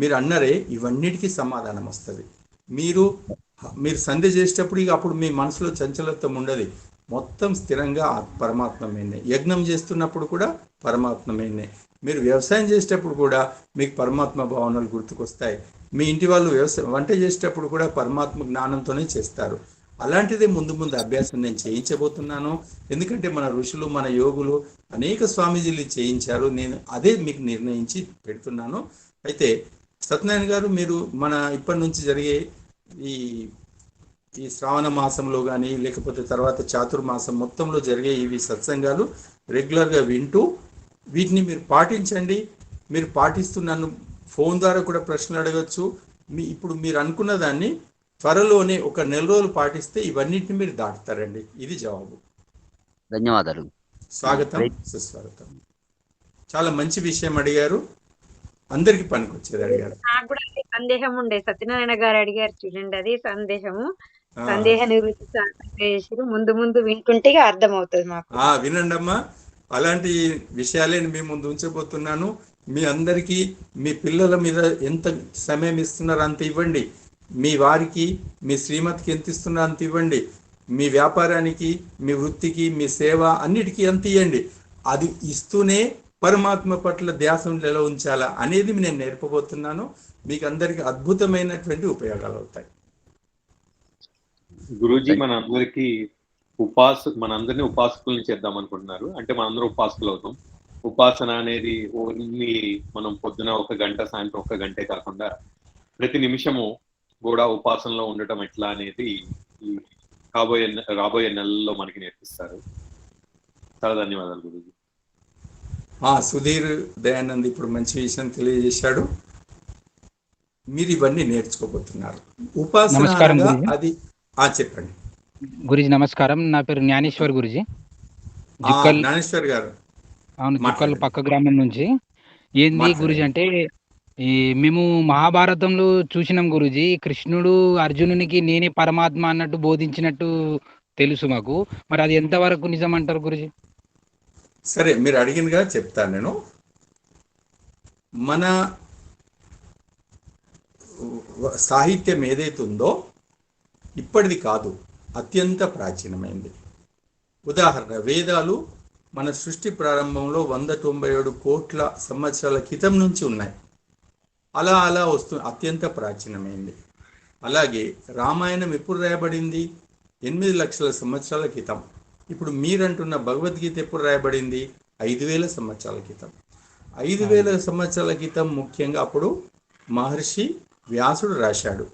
మీరు అన్నరే ఇవన్నిటికీ సమాధానం వస్తుంది. మీరు సంధ్య చేసేటప్పుడు ఇక అప్పుడు మీ మనసులో చంచలత్వం ఉండదు, మొత్తం స్థిరంగా పరమాత్మమేనే. యజ్ఞం చేస్తున్నప్పుడు కూడా పరమాత్మమేనే. మీరు వ్యవసాయం చేసేటప్పుడు కూడా మీకు పరమాత్మ భావనలు గుర్తుకొస్తాయి. మీ ఇంటి వాళ్ళు వంట చేసేటప్పుడు కూడా పరమాత్మ జ్ఞానంతోనే చేస్తారు. అలాంటిదే ముందు ముందు అభ్యాసం నేను చేయించబోతున్నాను. ఎందుకంటే మన ఋషులు, మన యోగులు, అనేక స్వామీజీలు చేయించారు. నేను అదే మీకు నిర్ణయించి పెడుతున్నాను. అయితే సత్యనారాయణ గారు, మీరు మన ఇప్పటి నుంచి జరిగే ఈ శ్రావణ మాసంలో కానీ లేకపోతే తర్వాత చాతుర్మాసం మొత్తంలో జరిగే ఇవి సత్సంగాలు రెగ్యులర్గా వింటూ వీటిని మీరు పాటించండి. మీరు పాటిస్తూ నన్ను ఫోన్ ద్వారా కూడా ప్రశ్నలు అడగచ్చు. ఇప్పుడు మీరు అనుకున్న దాన్ని త్వరలోనే ఒక నెల రోజులు పాటిస్తే ఇవన్నిటిని మీరు దాటుతారండి. ఇది జవాబు. ధన్యవాదాలు. స్వాగతం, సుస్వాగతం. చాలా మంచి విషయం అడిగారు, అందరికి పనికొచ్చేది అడిగారు. నాకు కూడా అది సందేహం ఉండే, సత్యనారాయణ గారు అడిగారు చూడండి, అది సందేహ నివృత్తి చేసారు. ముందు ముందు వింటుంటే అర్థం అవుతుంది మాకు. వినండి అమ్మా, అలాంటి విషయాలే మీ ముందు ఉంచబోతున్నాను. మీ అందరికీ మీ పిల్లల మీద ఎంత సమయం ఇస్తున్నారో అంత ఇవ్వండి. మీ వారికి, మీ శ్రీమతికి ఎంత ఇస్తున్నారో అంత ఇవ్వండి. మీ వ్యాపారానికి, మీ వృత్తికి, మీ సేవ అన్నిటికీ ఎంత ఇవ్వండి. అది ఇస్తూనే పరమాత్మ పట్ల ధ్యాసం ఎలా ఉంచాలా అనేది నేను నేర్పబోతున్నాను. మీకు అందరికీ అద్భుతమైనటువంటి ఉపయోగాలు అవుతాయి. గురూజీ మనందరికీ మనందరినీ ఉపాసకుల్ని చేద్దాం అనుకుంటున్నారు. అంటే మనందరం ఉపాసకులు అవుతాం. ఉపాసన అనేది మనం పొద్దున 1 గంట, సాయంత్రం 1 గంటే కాకుండా ప్రతి నిమిషము కూడా ఉపాసనలో ఉండటం ఎట్లా అనేది ఈ రాబోయే నెలల్లో మనకి నేర్పిస్తారు. చాలా ధన్యవాదాలు గురూజీ. సుధీర్ దయానంద్ ఇప్పుడు మంచి విషయం తెలియజేశాడు. మీరు ఇవన్నీ నేర్చుకోబోతున్నారు. ఉపాసన అది చెప్పండి గురుజీ. నమస్కారం, నా పేరు జ్ఞానేశ్వర్ గురుజీ. జ్ఞానేశ్వర్ గారు. అవును, జుక్కల్ పక్క గ్రామం నుంచి. ఏంది గురుజీ అంటే, మేము మహాభారతంలో చూసినాం గురుజీ, కృష్ణుడు అర్జునునికి నేనే పరమాత్మ అన్నట్టు బోధించినట్టు తెలుసు మాకు. మరి అది ఎంతవరకు నిజం అంటారు గురుజీ? సరే, మీరు అడిగినగా చెప్తాను నేను. మన సాహిత్యం ఏదైతే ఉందో ఇప్పటిది కాదు, అత్యంత ప్రాచీనమైంది. ఉదాహరణ, వేదాలు మన సృష్టి ప్రారంభంలో 197 కోట్ల సంవత్సరాల క్రితం నుంచి ఉన్నాయి. అలా వస్తుంది, అత్యంత ప్రాచీనమైంది. అలాగే రామాయణం ఎప్పుడు రాయబడింది? 8 లక్షల సంవత్సరాల క్రితం. ఇప్పుడు మీరంటున్న భగవద్గీత ఎప్పుడు రాయబడింది? 5000 సంవత్సరాల క్రితం. 5000 సంవత్సరాల క్రితం ముఖ్యంగా అప్పుడు మహర్షి వ్యాసుడు రాశాడు.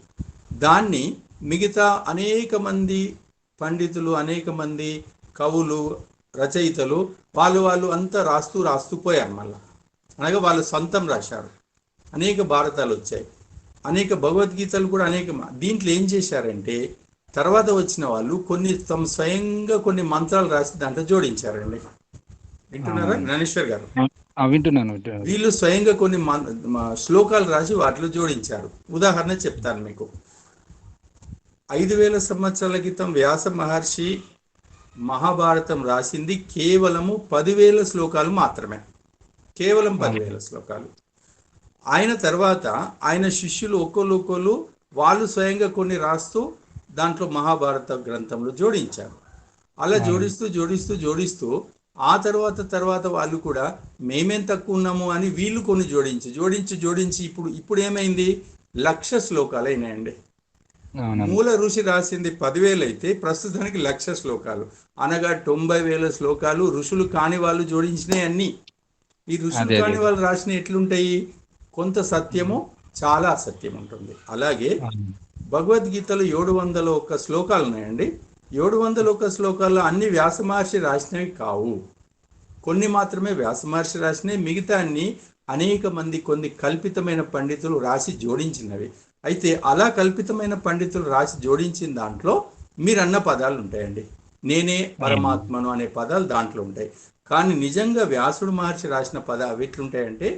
దాన్ని మిగతా అనేక మంది పండితులు, అనేక మంది కవులు, రచయితలు వాళ్ళు అంతా రాస్తూ పోయారు. మళ్ళా అనగా వాళ్ళు సొంతం రాశారు. అనేక భారతాలు వచ్చాయి, అనేక భగవద్గీతలు కూడా అనేక. దీంట్లో ఏం చేశారంటే తర్వాత వచ్చిన వాళ్ళు స్వయంగా కొన్ని మంత్రాలు రాసి దాంట్లో జోడించారండి. వింటున్నారా జ్ఞానేశ్వర్ గారు? వింటున్నాను. వీళ్ళు స్వయంగా కొన్ని శ్లోకాలు రాసి వాటిలో జోడించారు. ఉదాహరణ చెప్తాను మీకు. 5000 సంవత్సరాల క్రితం వ్యాస మహర్షి మహాభారతం రాసింది కేవలము 10,000 శ్లోకాలు మాత్రమే. కేవలం 10,000 శ్లోకాలు. ఆయన తర్వాత ఆయన శిష్యులు ఒక్కొక్కరు వాళ్ళు స్వయంగా కొన్ని రాస్తూ దాంట్లో మహాభారత గ్రంథంలో జోడించారు. అలా జోడిస్తూ ఆ తర్వాత వాళ్ళు కూడా మేమేం తక్కువ ఉన్నాము అని వీళ్ళు కొన్ని జోడించి ఇప్పుడు ఏమైంది? 1,00,000 శ్లోకాలు అయినాయండి. మూల ఋషి రాసింది 10,000 అయితే ప్రస్తుతానికి 1,00,000 శ్లోకాలు, అనగా 90,000 శ్లోకాలు ఋషులు కాని వాళ్ళు జోడించినాయి అన్ని. ఈ ఋషులు కాని వాళ్ళు రాసిన ఎట్లుంటాయి? కొంత సత్యము, చాలా అసత్యం ఉంటుంది. అలాగే భగవద్గీతలో 701 శ్లోకాలు ఉన్నాయండి. 701 శ్లోకాల్లో అన్ని వ్యాస మహర్షి రాసినవి కావు, కొన్ని మాత్రమే వ్యాస మహర్షి రాసినవి. మిగతా అన్ని అనేక మంది కొన్ని కల్పితమైన పండితులు రాసి జోడించినవి. అయితే అలా కల్పితమైన పండితులు రాసి జోడించిన దాంట్లో మీరన్న పదాలు ఉంటాయండి. నేనే పరమాత్మను అనే పదాలు దాంట్లో ఉంటాయి. కానీ నిజంగా వ్యాసుడు మహర్షి రాసిన పదాలు ఎట్లుంటాయంటే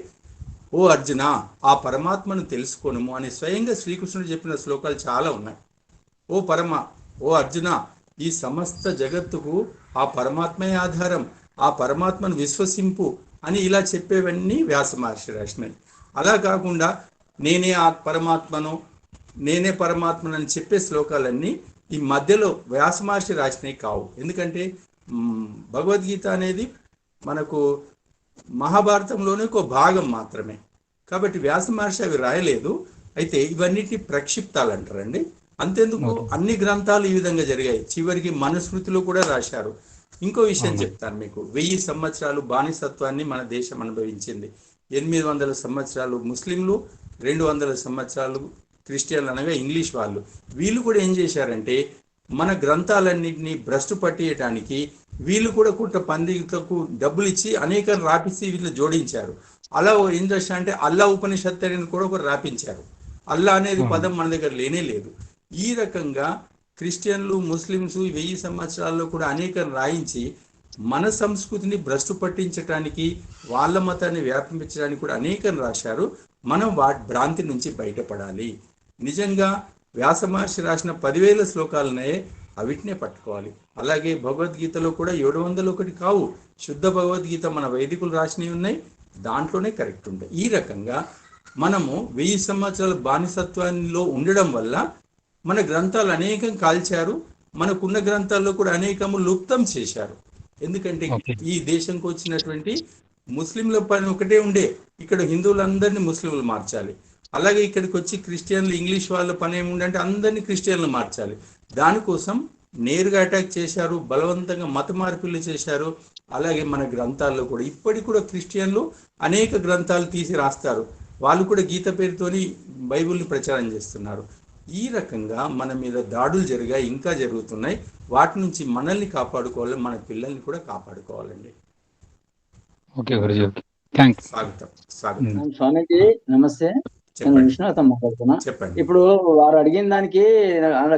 ఓ అర్జున ఆ పరమాత్మను తెలుసుకోనుము అని స్వయంగా శ్రీకృష్ణుడు చెప్పిన శ్లోకాలు చాలా ఉన్నాయి. ఓ అర్జున, ఈ సమస్త జగత్తుకు ఆ పరమాత్మే ఆధారం, ఆ పరమాత్మను విశ్వసింపు అని ఇలా చెప్పేవన్నీ వ్యాస మహర్షి రాసినాయి. అలా కాకుండా నేనే ఆ పరమాత్మను అని చెప్పే శ్లోకాలన్నీ ఈ మధ్యలో వ్యాస మహర్షి రాసినవి కావు. ఎందుకంటే భగవద్గీత అనేది మనకు మహాభారతంలోనే ఒక భాగం మాత్రమే. కాబట్టి వ్యాస మహర్షి అవి రాయలేదు. అయితే ఇవన్నిటి ప్రక్షిప్తాలు అంటారండి. అంతెందుకు, అన్ని గ్రంథాలు ఈ విధంగా జరిగాయి. చివరికి మనుస్మృతిలో కూడా రాశారు. ఇంకో విషయం చెప్తాను మీకు. 1000 సంవత్సరాలు బానిసత్వాన్ని మన దేశం అనుభవించింది. 800 సంవత్సరాలు ముస్లింలు, 200 సంవత్సరాలు క్రిస్టియన్లు, అనగా ఇంగ్లీష్ వాళ్ళు. వీళ్ళు కూడా ఏం చేశారంటే మన గ్రంథాలన్నింటినీ భ్రష్టు పట్టేయటానికి వీళ్ళు కూడా కొంత పండితులకు డబ్బులు ఇచ్చి అనేక రాపిసి వీళ్ళు జోడించారు. అలా ఏం చేశా అంటే అల్లా ఉపనిషత్తు అని కూడా ఒకరు రాపించారు. అల్లా అనేది పదం మన దగ్గర లేనే లేదు. ఈ రకంగా క్రిస్టియన్లు, ముస్లిమ్స్ 1000 సంవత్సరాల్లో కూడా అనేక రాయించి మన సంస్కృతిని భ్రష్టు పట్టించడానికి, వాళ్ళ మతాన్ని వ్యాపించడానికి కూడా అనేకం రాశారు. మనం వాటి భ్రాంతి నుంచి బయటపడాలి. నిజంగా వ్యాస మహర్షి రాసిన 10,000 శ్లోకాలనే అవిటినే పట్టుకోవాలి. అలాగే భగవద్గీతలో కూడా 701 కావు. శుద్ధ భగవద్గీత మన వైదికులు రాసినవి ఉన్నాయి, దాంట్లోనే కరెక్ట్ ఉంటాయి. ఈ రకంగా మనము 1000 సంవత్సరాల బానిసత్వంలో ఉండడం వల్ల మన గ్రంథాలు అనేకం కాల్చారు. మనకున్న గ్రంథాల్లో కూడా అనేకము లుప్తం చేశారు. ఎందుకంటే ఈ దేశంకి వచ్చినటువంటి ముస్లింల పని ఒకటే ఉండే, ఇక్కడ హిందువులందరినీ ముస్లింలు మార్చాలి. అలాగే ఇక్కడికి వచ్చి క్రిస్టియన్లు, ఇంగ్లీష్ వాళ్ళ పని ఏముందంటే అందరినీ క్రిస్టియన్లు మార్చాలి. దానికోసం నేరుగా అటాక్ చేశారు, బలవంతంగా మత మార్పులు చేశారు. అలాగే మన గ్రంథాల్లో కూడా ఇప్పటికి కూడా క్రిస్టియన్లు అనేక గ్రంథాలు తీసి రాస్తారు. వాళ్ళు కూడా గీత పేరుతోని బైబిల్ని ప్రచారం చేస్తున్నారు. ఈ రకంగా మన మీద దాడులు జరిగాయి, ఇంకా జరుగుతున్నాయి. వాటి నుంచి మనల్ని కాపాడుకోవాలి, మన పిల్లల్ని కూడా కాపాడుకోవాలండి. స్వాగతం. స్వామిజీ నమస్తే. నేను విష్ణుతో మాట్లాడుతున్నా. చెప్పండి. ఇప్పుడు వారు అడిగిన దానికి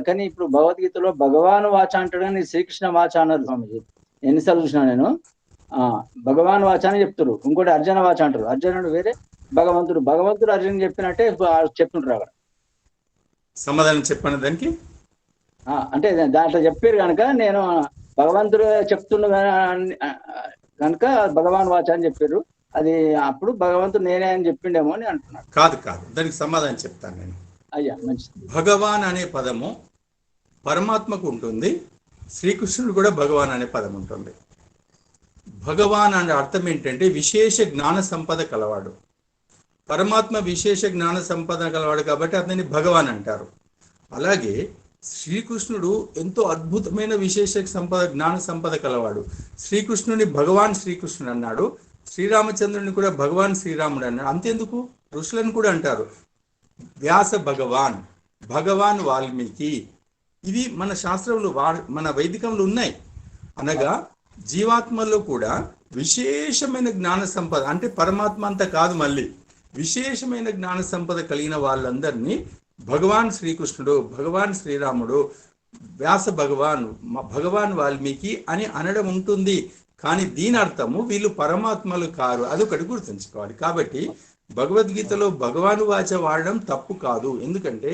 కానీ ఇప్పుడు భగవద్గీతలో భగవాన్ వాచ అంటాడు కానీ శ్రీకృష్ణ వాచ అన్నారు స్వామిజీ. ఎన్నిసార్లు చూసినా నేను భగవాన్ వాచ అని చెప్తారు, ఇంకోటి అర్జున వాచ అంటారు. అర్జునుడు వేరే, భగవంతుడు అర్జున్ చెప్పినట్టే చెప్తుంటారు. అక్కడ సమాధానం చెప్పండి దానికి. అంటే దాంట్లో చెప్పారు కనుక నేను భగవంతుడు చెప్తున్నా కనుక భగవాన్ వాచ అని చెప్పారు. అది అప్పుడు భగవంతుడు నేనే అని చెప్పిండేమో అని అంటున్నాడు. కాదు, దానికి సమాధానం చెప్తాను నేను. అయ్యా మంచిది. భగవాన్ అనే పదము పరమాత్మకు ఉంటుంది, శ్రీకృష్ణుడు కూడా భగవాన్ అనే పదం ఉంటుంది. భగవాన్ అనే అర్థం ఏంటంటే విశేష జ్ఞాన సంపద కలవాడు. పరమాత్మ విశేష జ్ఞాన సంపద కలవాడు కాబట్టి అతన్ని భగవాన్ అంటారు. అలాగే శ్రీకృష్ణుడు ఎంతో అద్భుతమైన విశేష జ్ఞాన సంపద కలవాడు. శ్రీకృష్ణుని భగవాన్ శ్రీకృష్ణుడు అన్నాడు, శ్రీరామచంద్రుని కూడా భగవాన్ శ్రీరాముడు అన్నాడు. అంతేందుకు ఋషులను కూడా అంటారు వ్యాస భగవాన్, భగవాన్ వాల్మీకి. ఇవి మన శాస్త్రంలో మన వైదికంలో ఉన్నాయి. అనగా జీవాత్మలో కూడా విశేషమైన జ్ఞాన సంపద, అంటే పరమాత్మ అంతా కాదు, మళ్ళీ విశేషమైన జ్ఞాన సంపద కలిగిన వాళ్ళందరినీ భగవాన్ శ్రీకృష్ణుడు, భగవాన్ శ్రీరాముడు, వ్యాస భగవాన్, భగవాన్ వాల్మీకి అని అనడం ఉంటుంది. కానీ దీని అర్థము వీళ్ళు పరమాత్మలు కారు, అదొకటి గుర్తుంచుకోవాలి. కాబట్టి భగవద్గీతలో భగవాను వాచ వాడడం తప్పు కాదు. ఎందుకంటే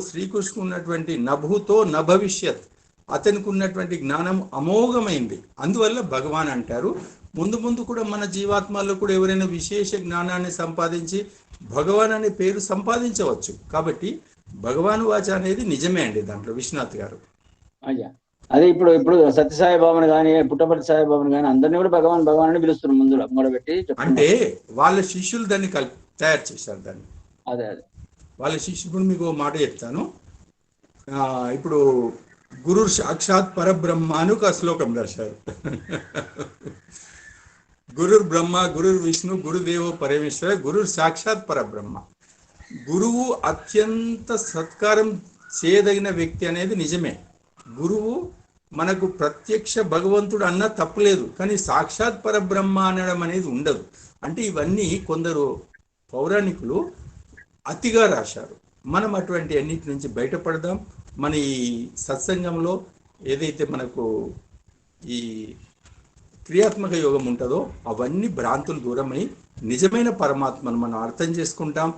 శ్రీకృష్ణుడు ఉన్నటువంటి నభూతో నభవిష్యత్, అతనికి ఉన్నటువంటి జ్ఞానం అమోఘమైంది, అందువల్ల భగవాన్ అంటారు. ముందు కూడా మన జీవాత్మల్లో కూడా ఎవరైనా విశేష జ్ఞానాన్ని సంపాదించి భగవాన్ అనే పేరు సంపాదించవచ్చు. కాబట్టి భగవాను వాచ అనేది నిజమే అండి దాంట్లో, విశ్వనాథ్ గారు. అయ్యా అదే ఇప్పుడు సత్యసాయి బాబుని కానీ పుట్టపర్తి సాయిబాబుని కానీ అందరినీ కూడా భగవాన్ అని పిలుస్తున్నారు ముందు పెట్టి. అంటే వాళ్ళ శిష్యులు దాన్ని తయారు చేశారు దాన్ని. అదే వాళ్ళ శిష్యుడు మీకు మాట చెప్తాను. ఇప్పుడు గురు సాక్షాత్ పరబ్రహ్మ అని ఒక శ్లోకం రాశారు. గురుర్ బ్రహ్మ, గురుర్ విష్ణు, గురుదేవో పరమేశ్వర, గురుర్ సాక్షాత్ పరబ్రహ్మ. గురువు అత్యంత సత్కారం చేయదగిన వ్యక్తి అనేది నిజమే. గురువు మనకు ప్రత్యక్ష భగవంతుడు అన్న తప్పులేదు, కానీ సాక్షాత్ పరబ్రహ్మ అనడం అనేది ఉండదు. అంటే ఇవన్నీ కొందరు పౌరాణికులు అతిగా రాశారు. మనం అటువంటి అన్నిటి నుంచి బయటపడదాం. మన ఈ సత్సంగంలో ఏదైతే మనకు ఈ క్రియాత్మక యోగం ఉంటుందో అవన్నీ భ్రాంతులు దూరమై నిజమైన పరమాత్మను మనం అర్థం చేసుకుంటాం.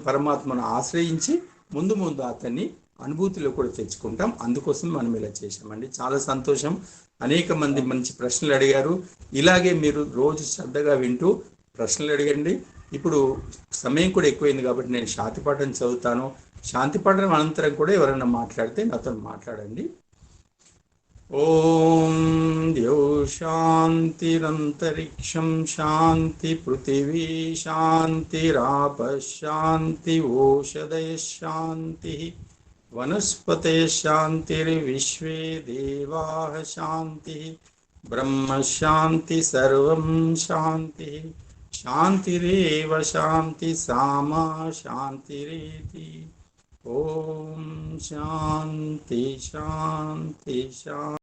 పరమాత్మను ఆశ్రయించి ముందు ముందు అతన్ని అనుభూతిలో కూడా తెచ్చుకుంటాం. అందుకోసం మనం ఇలా చేశామండి. చాలా సంతోషం. అనేక మంది మంచి ప్రశ్నలు అడిగారు. ఇలాగే మీరు రోజు శ్రద్ధగా వింటూ ప్రశ్నలు అడగండి. ఇప్పుడు సమయం కూడా ఎక్కువైంది కాబట్టి నేను శాంతిపాఠం చదువుతాను. శాంతిపాఠం అనంతరం కూడా ఎవరైనా మాట్లాడితే నాతో మాట్లాడండి. ఓం ద్యౌ శాంతిరంతరిక్షం శాంతి పృథివీ శాంతిరాప శాంతి ఓషధయ శాంతి వనస్పతే శాంతిర్విశ్వే దేవాః శాంతి బ్రహ్మ శాంతి సర్వం శాంతి శాంతిరేవ శాంతి సామా శాంతిరేతి. ఓం శాంతి శాంతి శాంతి.